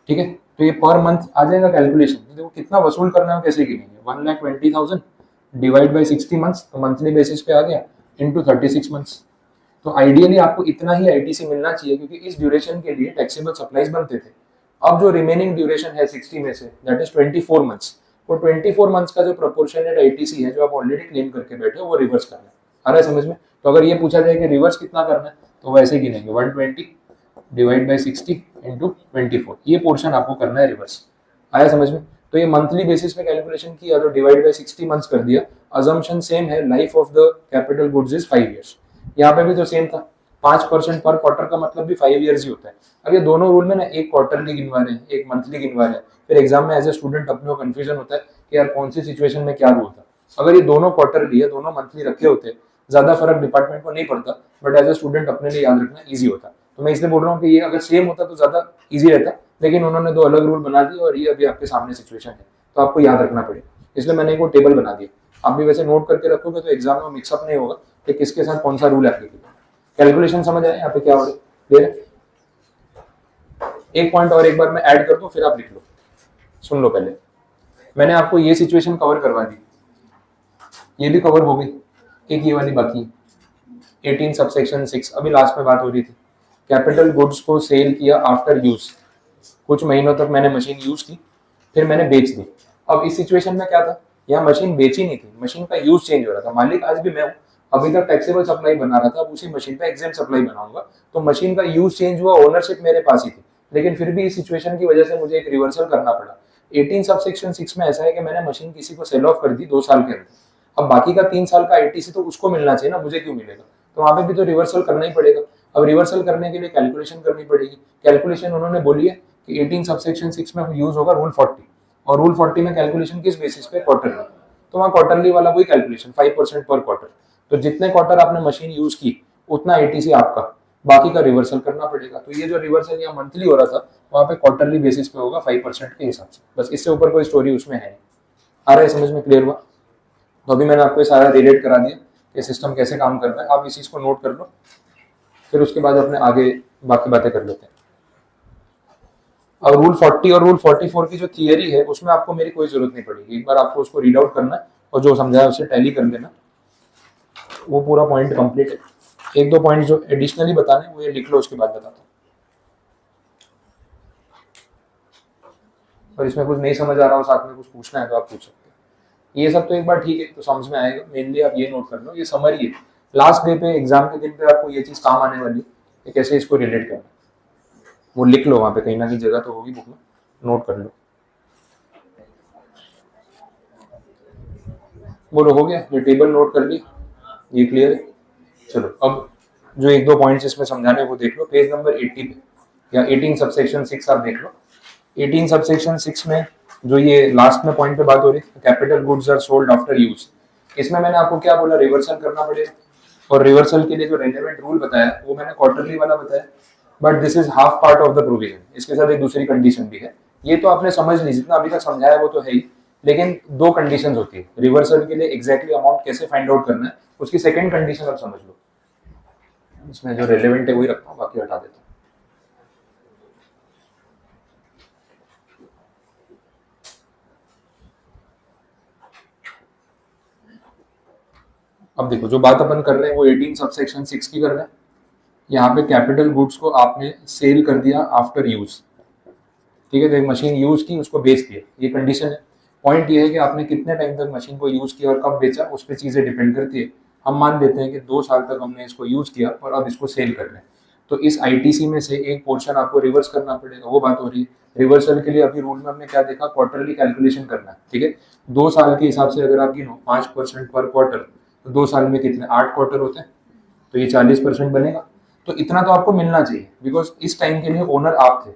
ठीक है, तो ये पर मंथ आ जाएगा कैलकुलेशन। देखो कितना वसूल करना है, कैसे गिनेंगे? 1,20,000 डिवाइड बाई 60 मंथ्स, तो मंथली बेसिस पे आ गया, इंटू 36 मंथ्स। तो आइडियली आपको इतना ही आईटीसी मिलना चाहिए, क्योंकि इस ड्यूरेशन के लिए टैक्सेबल सप्लाईज बनते थे। अब जो रिमेनिंग ड्यूरेशन है 60 में से, दैट इज 24 मंथ्स, वो 24 मंथ्स का जो प्रोपोर्शनेट आईटीसी है जो आप ऑलरेडी क्लेम करके बैठे हो, वो रिवर्स करना है। आ रहा है समझ में? तो अगर ये पूछा जाए कि रिवर्स कितना करना है, तो वैसे ही गिनेंगे 120 डिवाइड बाई 60 इंटू 24, ये पोर्शन आपको करना है रिवर्स। आया समझ में? तो ये मंथली बेसिस पे कैलकुलेशन किया तो डिवाइड बाई 60 मंथ्स कर दिया। अजम्पशन सेम है, life of the capital goods is 5 years. यहाँ पे भी तो सेम था, 5% पर क्वार्टर का मतलब भी 5 ईयर्स ही होता है। अब ये दोनों रूल में ना, एक क्वार्टरली गिनवा रहे हैं, एक मंथली गिनवा रहे हैं, फिर एग्जाम में एज ए स्टूडेंट अपने को कंफ्यूजन होता है कि यार कौन सी सिचुएशन में क्या रूल था। अगर ये दोनों क्वार्टरली है, दोनों मंथली रखे होते, ज्यादा फर्क डिपार्टमेंट को नहीं पड़ता, बट एज ए स्टूडेंट अपने लिए याद रखना ईजी होता। तो मैं इसलिए बोल रहा हूँ कि ये अगर सेम होता तो ज्यादा ईजी रहता, लेकिन उन्होंने दो अलग रूल बना दिए और ये अभी आपके सामने सिचुएशन है, तो आपको याद रखना पड़ेगा। इसलिए मैंने एक टेबल बना दिया। आप भी वैसे नोट करके रखोगे तो एग्जाम में मिक्सअप नहीं होगा कि किसके साथ कौन सा रूल एप्लीकेबल। कैलकुलेशन समझ आए यहाँ पे क्या हो रहा है? क्लियर? एक पॉइंट और एक बार मैं ऐड कर दूं, फिर आप लिख लो, सुन लो। पहले मैंने आपको ये सिचुएशन कवर करवा दी, ये भी कवर हो गई, एक ये वाली बाकी 18 सबसेक्शन 6 अभी लास्ट में बात हो रही थी। कैपिटल गुड्स को सेल किया आफ्टर यूज, कुछ महीनों तक मैंने मशीन यूज की, फिर मैंने बेच दी। अब इस सिचुएशन में क्या था, यहाँ मशीन बेची नहीं थी, मशीन का यूज चेंज हो रहा था। मालिक आज भी मैं हूँ, अभी तक टैक्सेबल सप्लाई बना रहा था, अब उसी मशीन पे एग्जेम्प्ट सप्लाई बनाऊंगा, तो मशीन का यूज चेंज हुआ, ओनरशिप मेरे पास ही थी, लेकिन फिर भी इस सिचुएशन की वजह से मुझे एक रिवर्सल करना पड़ा। 18 सबसेक्शन 6 में ऐसा है कि मैंने मशीन किसी को सेल ऑफ कर दी 2 साल के अंदर, अब बाकी का 3 साल का आईटीसी तो उसको मिलना चाहिए ना, मुझे क्यों मिलेगा? तो वहां पे भी तो रिवर्सल करना ही पड़ेगा। अब रिवर्सल करने के लिए कैलकुलेशन करनी पड़ेगी। कैलकुलेशन उन्होंने बोली है कि 18 सबसेक्शन 6 में यूज होगा रूल 40, और रूल 40 में कैलकुलेशन किस बेसिस पे? क्वार्टरली। तो वहाँ क्वार्टरली वाला वही कैलकुलेशन 5% पर क्वार्टर। तो जितने क्वार्टर आपने मशीन यूज की उतना आईटीसी आपका, बाकी का रिवर्सल करना पड़ेगा। तो ये जो रिवर्सल यहाँ मंथली हो रहा था, वहाँ पे क्वार्टरली बेसिस पे होगा 5% के हिसाब से। बस इससे ऊपर कोई स्टोरी उसमें है नहीं। आ रहा है समझ में? क्लियर हुआ? तो अभी मैंने आपको सारा रिलेट करा दिया कि सिस्टम कैसे काम करता है। आप इस चीज को नोट कर लो, फिर उसके बाद अपने आगे बाकी बातें कर लेते हैं। अब रूल 40 और रूल 44 की जो थियरी है उसमें आपको मेरी कोई जरूरत नहीं पड़ेगी, एक बार आपको उसको रीड आउट करना है और जो समझाया उसे टैली कर लेना, वो पूरा पॉइंट कंप्लीट है। एक दो पॉइंट जो एडिशनली बताने वो ये लिख लो, उसके बाद बताता हूँ। और इसमें कुछ नहीं समझ आ रहा हो, साथ में कुछ पूछना है तो आप पूछ सकते हैं। ये सब तो एक बार ठीक है, तो समझ में आएगा। मेनली आप ये नोट कर लो, ये समरी है, लास्ट डे पे, एग्जाम के दिन पे आपको ये चीज काम आने वाली है, कैसे इसको रिलेट करना, वो लिख लो वहां पे, कहीं ना कहीं जगह तो होगी बुक में, नोट कर लो। बोलो हो गया? ये टेबल नोट कर ली, ये क्लियर है? चलो अब जो एक दो पॉइंट्स इसमें समझाने वो देख लो, पेज नंबर 80 पे, या 18 सबसेक्शन 6 आप देख लो। 18 सबसेक्शन 6 में जो ये लास्ट में पॉइंट पे बात हो रही है, capital goods are sold after use, इसमें मैंने आपको क्या बोला? रिवर्सल करना पड़ेगा। और रिवर्सल के लिए जो रेलेवेंट रूल बताया वो मैंने क्वार्टरली वाला बताया, but this is half part of the provision. इसके साथ एक दूसरी कंडीशन भी है, ये तो आपने समझ ली, जितना अभी तक समझाया वो तो है ही, लेकिन दो कंडीशंस होती है रिवर्सल के लिए। एग्जैक्टली अमाउंट कैसे फाइंड आउट करना है, उसकी सेकंड कंडीशन आप समझ लो। इसमें जो रेलेवेंट है वही रखता हूँ, बाकी हटा देता हूँ। अब देखो जो बात अपन कर रहे हैं वो 18 सबसेक्शन 6 की कर रहे हैं। यहाँ पे कैपिटल गुड्स को आपने सेल कर दिया आफ्टर यूज, ठीक है? तो एक मशीन यूज की, उसको बेच दिया, ये कंडीशन है। पॉइंट ये है कि आपने कितने टाइम तक मशीन को यूज किया और कब बेचा, उस पर चीजें डिपेंड करती है। हम मान लेते हैं कि 2 साल तक हमने इसको यूज किया और अब इसको सेल कर रहे हैं, तो इस आईटीसी में से एक पोर्शन आपको रिवर्स करना पड़ेगा, वो बात हो रही है। रिवर्सल के लिए अभी रूल में हमने क्या देखा? क्वार्टरली कैलकुलेशन करना है, ठीक है? 2 साल के हिसाब से अगर आप गिनो 5% पर क्वार्टर, तो 2 साल में कितने? 8 क्वार्टर होते हैं, तो ये 40% बनेगा। तो इतना तो आपको मिलना चाहिए, बिकॉज इस टाइम के लिए ओनर आप थे।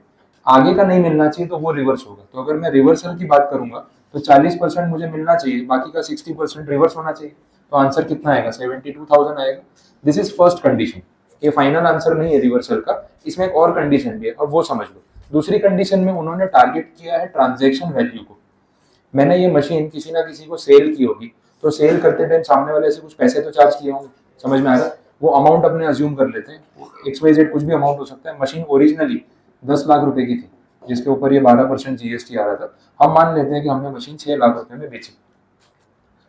आगे का नहीं मिलना चाहिए तो वो रिवर्स होगा। तो अगर मैं रिवर्सल की बात करूंगा तो 40% मुझे मिलना चाहिए, बाकी का 60% रिवर्स होना चाहिए। तो आंसर कितना आएगा? 72,000 आएगा। This is first condition. ये फाइनल आंसर नहीं है रिवर्सल का, इसमें एक और कंडीशन भी है, अब वो समझ लो। दूसरी कंडीशन में उन्होंने टारगेट किया है ट्रांजैक्शन वैल्यू को। मैंने ये मशीन किसी ना किसी को सेल की होगी, तो सेल करते टाइम सामने वाले से कुछ पैसे तो चार्ज किए होंगे, समझ में आ रहा है? वो अमाउंट अपने अज्यूम कर लेते हैं, XYZ कुछ भी अमाउंट हो सकता है। मशीन ओरिजिनली 10 लाख रुपए की थी, जिसके ऊपर ये 12% GST आ रहा था। हम मान लेते हैं कि हमने मशीन 6 लाख रुपए में बेची,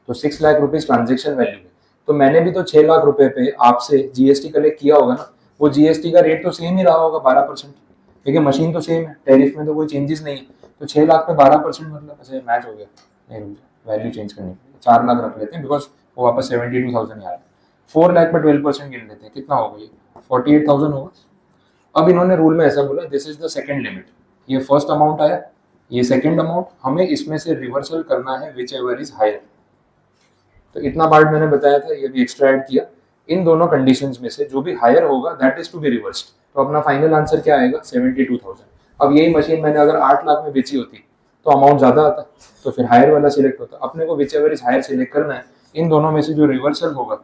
तो 6 लाख रुपीज ट्रांजेक्शन वैल्यू है। तो मैंने भी तो 6 लाख रुपए पे आपसे GST कलेक्ट किया होगा ना, वो GST का रेट तो सेम ही रहा होगा 12%, क्योंकि मशीन तो सेम है, टैरिफ में तो कोई चेंजेस नहीं है। तो 6 लाख पे 12% मतलब ऐसे मैच हो गया। नहीं, वैल्यू चेंज करनी पड़ेगी, 4 लाख रख लेते हैं बिकॉज वो वापस 72,000 आ रहा है। 4 लाख पे 12% गिन लेते हैं, कितना होगा ये? 48,000 होगा। अब इन्होंने रूल में ऐसा बोला, this is the second limit. ये फर्स्ट अमाउंट आया, ये सेकंड अमाउंट, हमें इसमें से रिवर्सल करना है विच एवर इज हायर। तो इतना पार्ट मैंने बताया था, ये भी एक्स्ट्रा ऐड किया। इन दोनों कंडीशंस में से जो भी हायर होगा that is to be reversed. तो अपना फाइनल आंसर क्या आएगा? 72,000। अब यही मशीन मैंने अगर 8 लाख में बेची होती तो अमाउंट ज्यादा आता, तो फिर हायर वाला सिलेक्ट होता। अपने को whichever is higher select करना है। इन दोनों में से जो रिवर्सल होगा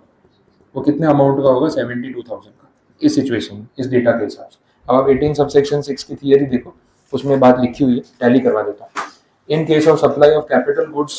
वो कितने अमाउंट का होगा? 72,000 का, इस सिचुएशन में, इस डेटा के हिसाब से। अब आप 18 सबसेक्शन 6 की थियरी देखो, उसमें बात लिखी हुई है, टैली करवा देता हूँ। In case of supply of capital goods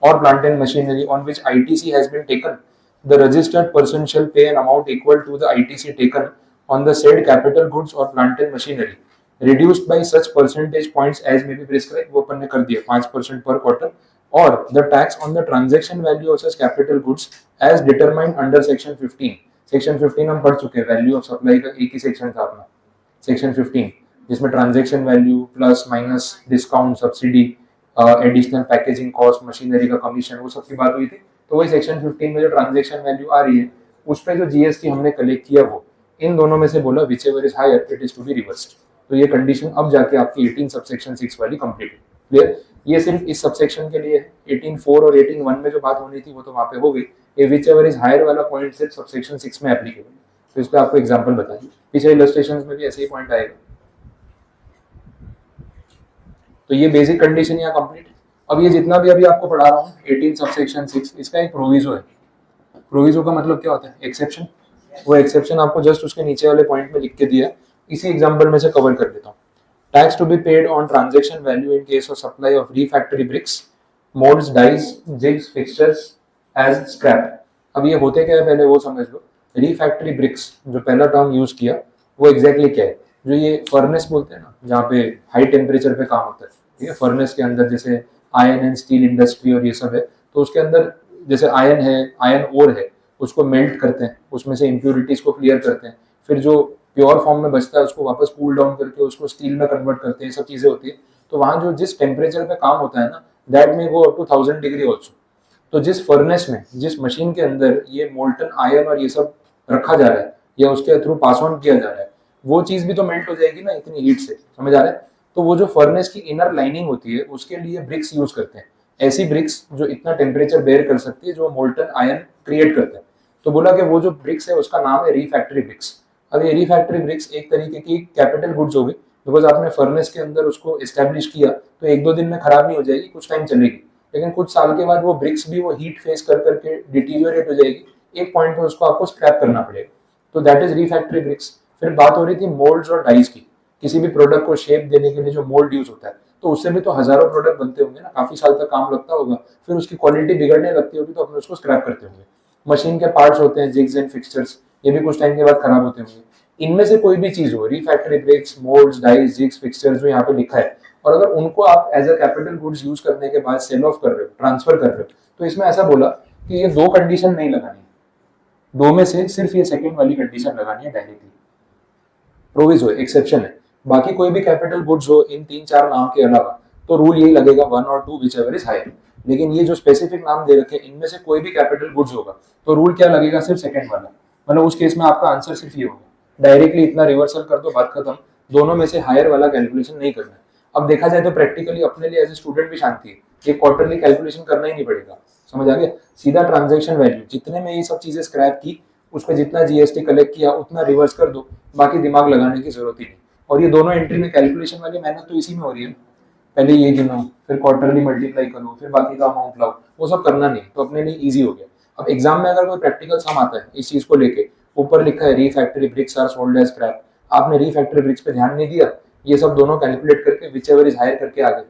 or plant and machinery on which ITC has been taken, the registered person shall pay an amount equal to the ITC taken on the said capital goods or plant and machinery, reduced by such percentage points as may be prescribed। वो अपन ने कर दिया 5% per quarter, और the tax on the transaction value of such capital goods as determined under section 15। section 15 हम पढ़ चुके हैं, value of supply का एक ही सेक्शन था अपना, सेक्शन 15, जिसमें transaction value plus minus discount, subsidy, additional packaging cost, machinery का कमीशन, वो सब की बात हुई थी। तो वही सेक्शन 15 में जो ट्रांजैक्शन वैल्यू आ रही है उस पर जो GST हमने कलेक्ट किया, वो इन दोनों में से बोला whichever is higher it is to be reversed. तो ये कंडीशन अब जाके आपकी 18 सबसेक्शन 6 वाली कंप्लीट है। क्लियर? ये सिर्फ इस सबसेक्शन के लिए है। 18(4) और 18(1) में जो बात होनी थी वो तो वहां पे हो गई। ये विच एवर इज हायर वाला पॉइंट सिर्फ सबसेक्शन 6 में एप्लीकेबल। तो इस पर आपको एग्जाम्पल बताइए, पीछे इलस्ट्रेशन में भी ऐसे ही पॉइंट आएगा। तो ये बेसिक कंडीशन यहाँ कंप्लीट। अब ये जितना भी अभी आपको पढ़ा रहा हूँ 18 सबसेक्शन 6, इसका एक प्रोविजो है। प्रोविजो का मतलब क्या होता है? एक्सेप्शन। वो एक्सेप्शन आपको जस्ट उसके नीचे वाले पॉइंट में लिख के दिया है, इसी एग्जांपल में से कवर कर देता हूँ। Tax to be paid on transaction value in case of supply of refractory bricks, moulds, dies, jigs, fixtures as scrap. अब ये होते क्या है पहले वो समझ लो। रिफैक्टरी ब्रिक्स जो पहला टर्म यूज किया वो एग्जैक्टली क्या है? जो ये फर्नेस बोलते हैं ना, जहाँ पे हाई टेम्परेचर पे काम होता है, ठीक है? फर्नेस के अंदर जैसे आयरन एंड स्टील इंडस्ट्री और ये सब है, तो उसके अंदर जैसे आयरन है, आयरन ओर है, उसको मेल्ट करते हैं, उसमें से इम्प्योरिटीज को क्लियर करते हैं, फिर जो प्योर फॉर्म में बचता है उसको वापस कूल डाउन करके उसको स्टील में कन्वर्ट करते हैं, सब चीजें होती है। तो वहाँ जो जिस टेम्परेचर पे काम होता है ना, that may go up to 1000 degree also. तो जिस फर्नेस में, जिस मशीन के अंदर ये मोल्टन आयरन और ये सब रखा जा रहा है या उसके थ्रू पास ऑन किया जा रहा है, वो चीज भी तो मेल्ट हो जाएगी ना इतनी हीट से, समझ आ रहा है? तो वो जो फर्नेस की इनर लाइनिंग होती है उसके लिए ब्रिक्स यूज करते हैं, ऐसी ब्रिक्स जो इतना टेम्परेचर बेयर कर सकती है, जो मोल्टन आयरन क्रिएट करते हैं। तो बोला कि वो जो ब्रिक्स है उसका नाम है रिफैक्टरी ब्रिक्स। अब ये रिफैक्टरी ब्रिक्स एक तरीके की कैपिटल गुड्स हो गई, बिकॉज आपने फर्नेस के अंदर उसको एस्टेब्लिश किया तो 1-2 दिन में खराब नहीं हो जाएगी, कुछ टाइम चलेगी, लेकिन कुछ साल के बाद वो ब्रिक्स भी वो हीट फेस कर करके डिटीरियोरेट हो जाएगी, एक पॉइंट पे उसको आपको स्क्रैप करना पड़ेगा। तो दैट इज रिफैक्टरी ब्रिक्स। फिर बात हो रही थी मोल्ड्स और डाइस की, किसी भी प्रोडक्ट को शेप देने के लिए जो मोल्ड यूज होता है, तो उससे भी तो हजारों प्रोडक्ट बनते होंगे ना, काफी साल तक काम लगता होगा, फिर उसकी क्वालिटी बिगड़ने लगती होगी तो अपने उसको स्क्रैप करते होंगे। मशीन के पार्ट्स होते हैं, जिग्स एंड फिक्सचर्स, ये भी कुछ टाइम के बाद खराब होते होंगे। इनमें से कोई भी चीज हो, refractory bricks, moulds, dies, jigs, fixtures जो यहाँ पे लिखा है, और अगर उनको आप as a capital goods use करने के बाद सेल ऑफ कर रहे हो, ट्रांसफर कर रहे हो, तो इसमें ऐसा बोला कि ये 2 कंडीशन नहीं लगानी है, 2 में से सिर्फ ये सेकंड वाली कंडीशन लगानी है डायरेक्टली। प्रोविजो एक्सेप्शन है, बाकी कोई भी कैपिटल गुड्स हो इन 3-4 नाम के अलावा तो रूल यही लगेगा 1 और 2 विच एवर इज हायर। लेकिन ये जो स्पेसिफिक नाम दे रखे इनमें से कोई भी कैपिटल गुड्स होगा तो रूल क्या लगेगा? सिर्फ सेकंड वाला। मतलब उस केस में आपका आंसर सिर्फ ये होगा, डायरेक्टली इतना रिवर्सल कर दो, बात खत्म, दोनों में से हायर वाला कैलकुलेशन नहीं करना है। अब देखा जाए तो प्रैक्टिकली अपने लिए एज ए स्टूडेंट भी शांति है, ये क्वार्टरली कैलकुलेशन करना ही नहीं पड़ेगा, समझ आ गया? सीधा ट्रांजैक्शन वैल्यू जितने में ये सब चीजें स्क्रैप की, उस पर जितना GST कलेक्ट किया उतना रिवर्स कर दो, बाकी दिमाग लगाने की जरूरत ही नहीं। और ये दोनों एंट्री में कैलकुलेशन वाली मेहनत तो इसी में हो रही है। पहले ये गिनो, फिर क्वार्टरली मल्टीप्लाई करो, फिर बाकी का अमाउंट लाओ, वो सब करना नहीं, तो अपने लिए ईजी हो गया। अब एग्जाम में अगर कोई प्रैक्टिकल सम आता है इस चीज को लेके, ऊपर लिखा है refractory bricks are sold as scrap, आपने रीफैक्टरी ब्रिक्स पे ध्यान नहीं दिया, ये सब दोनों कैलकुलेट करके विच एवर इज हायर करके आ गए।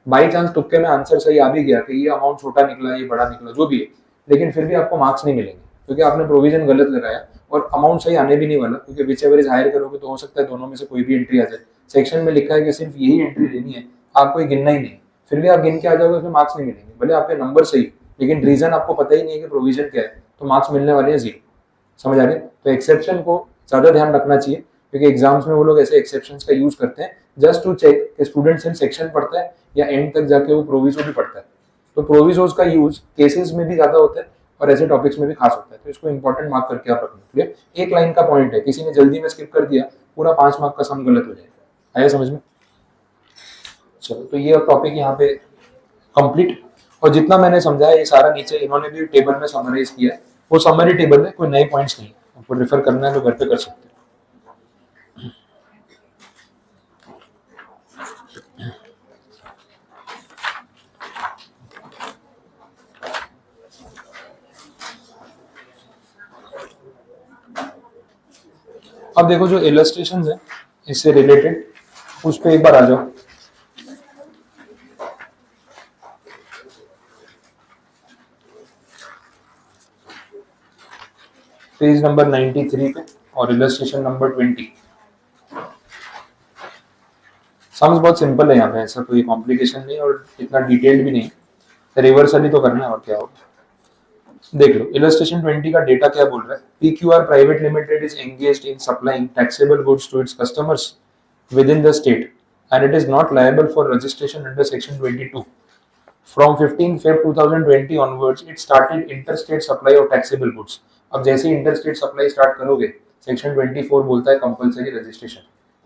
बाई चांस तुक्के में आंसर सही आ भी गया कि ये अमाउंट छोटा निकला, ये बड़ा निकला, जो भी है, लेकिन फिर भी आपको मार्क्स नहीं मिलेंगे क्योंकि आपने प्रोविजन गलत लगाया और अमाउंट सही आने भी नहीं वाला, क्योंकि विच एवर इज हायर करोगे तो हो सकता है दोनों में से कोई भी एंट्री आ जाए। सेक्शन में लिखा है कि सिर्फ यही एंट्री लेनी है, आपको ये गिनना ही नहीं, फिर भी आप गिन के आ जाओगे, फिर मार्क्स नहीं मिलेंगे, भले आपके नंबर सही, लेकिन रीजन आपको पता ही नहीं है कि प्रोविजन क्या है, तो मार्क्स मिलने वाले हैं जीरो। समझ आ गए? तो एक्सेप्शन को ज्यादा ध्यान रखना चाहिए, क्योंकि एग्जाम्स में वो लोग ऐसे एक्सेप्शंस का यूज करते हैं जस्ट टू चेक कि स्टूडेंट सिर्फ सेक्शन पढ़ता है या एंड तक जाके वो प्रोविजो भी पढ़ता है। तो प्रोविजोज का यूज केसेस में भी ज्यादा होता है और ऐसे टॉपिक्स में भी खास होता है, तो इसको इंपॉर्टेंट मार्क करके आप रखना। क्लियर? एक लाइन का पॉइंट है, किसी ने जल्दी में स्किप कर दिया, पूरा 5 मार्क का सम गलत हो जाएगा। आया समझ में? चलो, तो ये टॉपिक यहाँ पे कंप्लीट। और जितना मैंने समझाया ये सारा नीचे इन्होंने भी टेबल में समराइज किया है, वो समरी टेबल है, कोई नए पॉइंट्स नहीं, आपको रेफर करना है तो घर पे कर सकते हैं। अब देखो जो इलस्ट्रेशंस है इससे रिलेटेड, उस पर एक बार आ जाओ। पेज नंबर 93 पे और इलस्ट्रेशन नंबर 20। सम्स बहुत सिंपल है यहाँ पे, ऐसा कोई कॉम्प्लिकेशन नहीं और इतना डिटेल्ड भी नहीं, रिवर्सली तो करना है और क्या होगा। देख लो इलस्ट्रेशन 20 का डेटा क्या बोल रहा है। PQR private limited is engaged in supplying taxable goods to its customers within the state and it is not liable for registration under section 22. From 15 Feb 2020 onwards it started interstate supply of taxable goods. अब जैसे ही interstate supply start करोगे, section 24 बोलता है compulsory registration,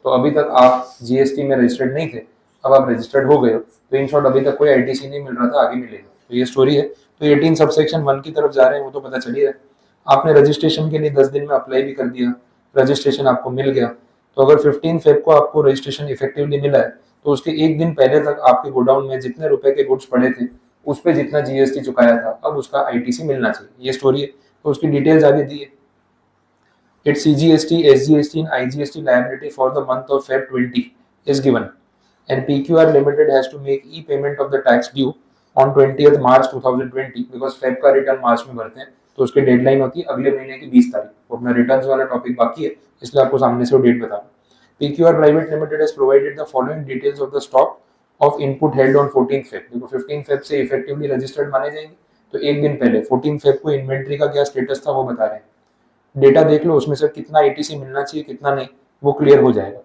तो अभी तक आप GST में रजिस्टर्ड नहीं थे, अब आप रजिस्टर्ड हो गए हो, तो इन शॉर्ट अभी तक कोई आईटीसी नहीं मिल रहा था, आगे मिलेगा, तो ये स्टोरी है। तो 18 सबसेक्शन 1 की तरफ जा रहे हैं, वो तो पता चल ही है। आपने रजिस्ट्रेशन के लिए 10 दिन में अप्लाई भी कर दिया, रजिस्ट्रेशन आपको मिल गया, तो अगर 15 फेब को आपको रजिस्ट्रेशन इफेक्टिवली मिला है, तो उसके एक दिन पहले तक आपके गोडाउन में जितने रुपए के गुड्स पड़े थे उस पर जितना जीएसटी चुकाया था, अब उसका आईटीसी मिलना चाहिए, ये स्टोरी है। तो उसकी डिटेल्स आगे दी है। Its CGST, SGST and IGST liability for the month of Feb 20 is given, and PQR Limited has to make e-payment of the tax due on 20th March 2020 because Feb का return मार्च में भरते हैं, तो उसकी deadline होती है अगले महीने की 20 तारीख। वो अपना रिटर्न्स वाला टॉपिक बाकी है, इसलिए आपको सामने से वो डेट बता रहा हूँ। PQR Private Limited has provided the following details of the stock of input held on 14th Feb। देखो 15 Feb से इफेक्टिवली रजिस्टर्ड माने जाएंगे, तो एक दिन पहले 14 Feb को इन्वेंट्री का क्या स्टेटस था वो बता रहे हैं। डेटा देख लो, उसमें से कितना एटीसी मिलना चाहिए कितना नहीं, वो क्लियर हो जाएगा।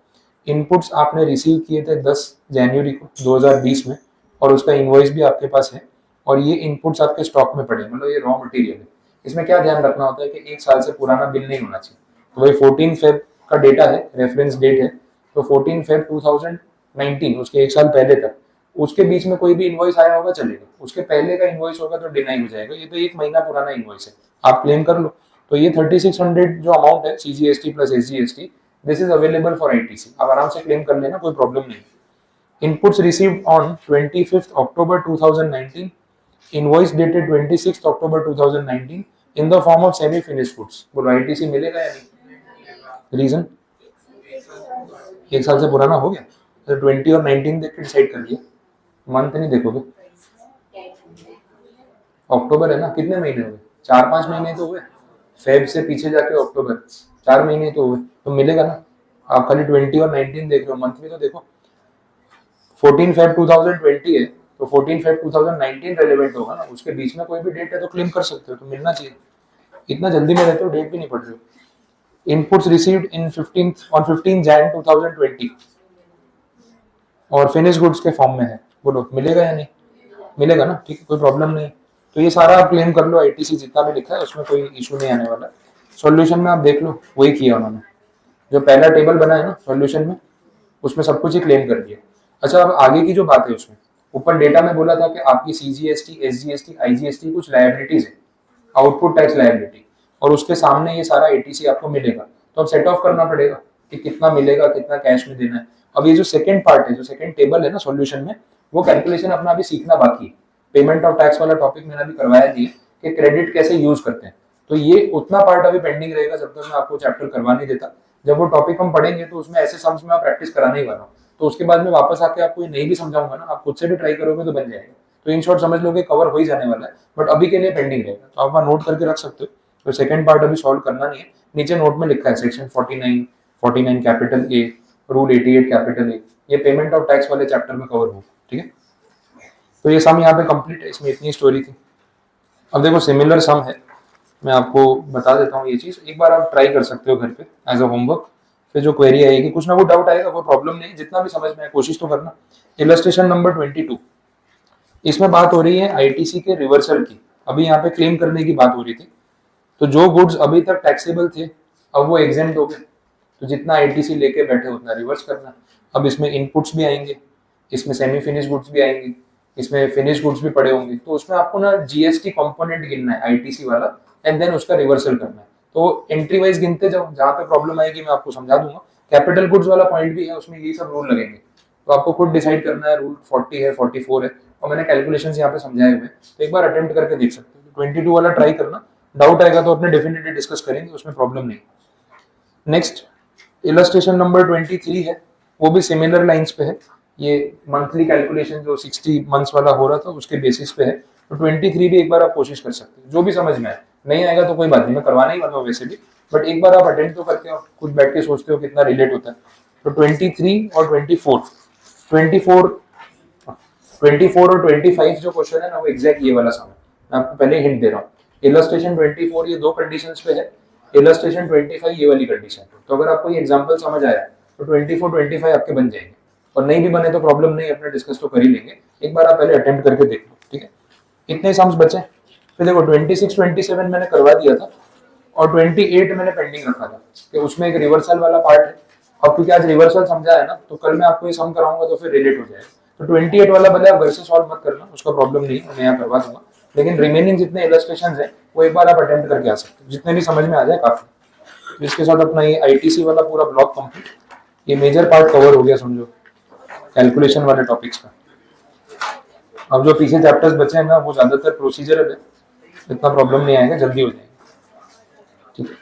इनपुट्स आपने रिसीव किए थे 10 जनवरी को 2020 में, और उसका इनवॉइस भी आपके पास है, और ये इनपुट्स आपके स्टॉक में पड़े, मतलब ये रॉ मटेरियल है। इसमें क्या ध्यान रखना होता है कि 1 साल से पुराना बिल नहीं होना चाहिए। तो वही 14 फेब का डेटा है, रेफरेंस डेट है, तो 14 फेब 2019 उसके 1 साल पहले तक, उसके बीच में कोई भी इनवॉइस आया होगा चलेगा, उसके पहले का इनवॉइस होगा तो डिनाई हो जाएगा। ये तो 1 महीना पुराना इनवॉइस है, आप क्लेम कर लो। तो ये 3600 जो अमाउंट है CGST plus SGST, this is available for ITC, आप आराम से क्लेम कर लेना, कोई प्रॉब्लम नहीं। Inputs received on 25 October 2019, invoice dated 26 October 2019 in the form of semi finished goods. बोलो ITC मिलेगा या नहीं? रीजन 1 साल से पुराना हो गया, तो 20 और 19 देख के डिसाइड कर लिया, मंथ नहीं देखोगे। अक्टूबर है ना, कितने महीने हुए? 4-5 महीने तो हुए, फेब से पीछे जाके अक्टूबर, 4 महीने तो हुए, तो मिलेगा ना। आप खाली 20 और 19 देख रहे हो, मंथ भी तो देखो। 14 फेब 2020 है, तो 14 फेब 2019 रेलेवेंट होगा ना, उसके बीच में कोई भी डेट है तो क्लेम कर सकते हो, तो मिलना चाहिए। इतना जल्दी में रहते हो, डेट भी नहीं पढ़ रहे हो। इनपुट्स रिसीव्ड इन 15 जैन 2020 और फिनिश गुड्स के फॉर्म में है, बोलो मिलेगा या नहीं? मिलेगा ना, ठीक है, कोई प्रॉब्लम नहीं। तो ये सारा आप क्लेम कर लो, ITC जितना भी लिखा है उसमें कोई इशू नहीं आने वाला। सॉल्यूशन में आप देख लो, वही किया उन्होंने, जो पहला टेबल बना है ना सॉल्यूशन में, उसमें सब कुछ ही क्लेम कर दिया। अच्छा, अब आगे की जो बात है उसमें, ऊपर डेटा में बोला था कि आपकी CGST, SGST, IGST कुछ लायबिलिटीज है, आउटपुट टैक्स लायबिलिटी, और उसके सामने ये सारा ITC आपको मिलेगा, तो अब सेट ऑफ करना पड़ेगा। कि कितना मिलेगा, कितना कैश में देना है। अब ये जो सेकंड पार्ट है, जो सेकंड टेबल है ना सॉल्यूशन में, वो कैलकुलेशन अपना अभी सीखना बाकी है। पेमेंट ऑफ टैक्स वाला टॉपिक मैंने अभी करवाया नहीं है कि क्रेडिट कैसे यूज करते हैं, तो ये उतना पार्ट अभी पेंडिंग रहेगा जब तक मैं आपको चैप्टर करवा नहीं देता। जब वो टॉपिक हम पढ़ेंगे तो उसमें ऐसे सम्स में आप प्रैक्टिस कराने ही वाला हूँ, तो उसके बाद में वापस आके आपको ये नहीं भी समझाऊंगा ना, आप खुद से भी ट्राई करोगे तो बन जाएगा। तो इन शॉर्ट समझ लो कि कवर हो ही जाने वाला है, बट अभी के लिए पेंडिंग रहेगा, तो आप वहाँ नोट करके रख सकते हो। तो सेकंड पार्ट अभी सॉल्व करना नहीं है, नीचे नोट में लिखा है section 49 capital A, rule 88 capital A, ये पेमेंट ऑफ टैक्स वाले चैप्टर में कवर होगा, ठीक है। तो ये सम यहाँ पे कंप्लीट है, इसमें इतनी स्टोरी थी। अब देखो सिमिलर सम है, मैं आपको बता देता हूँ ये चीज, एक बार आप ट्राई कर सकते हो घर पे एज अ होमवर्क। फिर जो क्वेरी आएगी, कुछ ना कुछ डाउट आएगा, कोई प्रॉब्लम नहीं, जितना भी समझ में आए कोशिश तो करना। इलस्ट्रेशन नंबर 22, इसमें बात हो रही है आईटीसी के रिवर्सल की। अभी यहाँ पे क्लेम करने की बात हो रही थी, तो जो गुड्स अभी तक टैक्सेबल थे अब वो एग्जेम्प्ट हो गए, तो जितना आईटीसी लेके बैठे उतना रिवर्स करना। अब इसमें इनपुट्स भी आएंगे, इसमें सेमी फिनिश गुड्स भी आएंगे, इसमें फिनिश गुड्स भी पड़े होंगे, तो उसमें आपको ना जीएसटी कंपोनेंट गिनना है आईटीसी वाला, एंड देन उसका रिवर्सल करना है। तो एंट्री वाइज गिनते जाओ, जहां पे प्रॉब्लम आएगी मैं आपको समझा दूंगा। कैपिटल गुड्स वाला पॉइंट भी है, उसमें यही सब रूल लगेंगे, तो आपको खुद डिसाइड करना है रूल 40 है 44 है, और मैंने कैलकुलेशन यहाँ पे समझाए हुए, तो एक बार अटेम्प्ट करके देख सकते हो। 22 वाला ट्राई करना, डाउट आएगा तो अपने डेफिनेटली डिस्कस करेंगे, उसमें प्रॉब्लम नहीं। नेक्स्ट इलस्ट्रेशन नंबर 23 है, वो भी सिमिलर लाइंस पे है। ये मंथली कैलकुलेशन जो 60 मंथ्स वाला हो रहा था उसके बेसिस पे है, तो 23 भी एक बार आप कोशिश कर सकते हो, जो भी समझ में आए। नहीं आएगा तो कोई बात नहीं, मैं करवाना ही वाला हूँ वैसे भी, बट एक बार आप अटेम्प्ट तो करके हो, खुद बैठ के सोचते हो कितना रिलेट होता है। तो 23 और 24 और 25 जो क्वेश्चन है ना, वो एग्जैक्ट ये वाला सम है। मैं आपको पहले हिंट दे रहा हूँ, इलस्ट्रेशन 24 ये दो कंडीशंस पे है, इलस्ट्रेशन 25 ये वाली कंडीशन है। तो अगर आपको ये एग्जांपल समझ आया तो 24 25 आपके बन जाएंगे, और नहीं भी बने तो प्रॉब्लम नहीं, अपने डिस्कस तो कर ही लेंगे। एक बार आप पहले अटेम्प्ट करके देख लो, ठीक है। कितने सम्स बचे, फिर देखो 26 27 मैंने करवा दिया था, और 28 मैंने पेंडिंग रखा था कि उसमें एक रिवर्सल वाला पार्ट है। अब क्योंकि आज रिवर्सल समझा है ना, तो कल मैं आपको ये सम कराऊंगा तो फिर रिलेट हो जाएगा। तो 28 वाला भले आप घर से सॉल्व मत करना, उसका प्रॉब्लम नहीं है, मैं यहाँ करवा दूंगा, लेकिन रिमेनिंग जितने इलस्ट्रेशंस हैं वो एक बार आप अटेम्प्ट करके आ सकते हो, जितने भी समझ में आ जाए काफी। इसके साथ अपना ये आईटीसी वाला पूरा ब्लॉक कंप्लीट, ये मेजर पार्ट कवर हो गया समझो कैलकुलेशन वाले टॉपिक्स का। अब जो पीछे चैप्टर्स बचे हैं ना, वो ज्यादातर प्रोसीजरल है, इतना प्रॉब्लम नहीं आएगा, जल्दी हो जाएगा, ठीक है।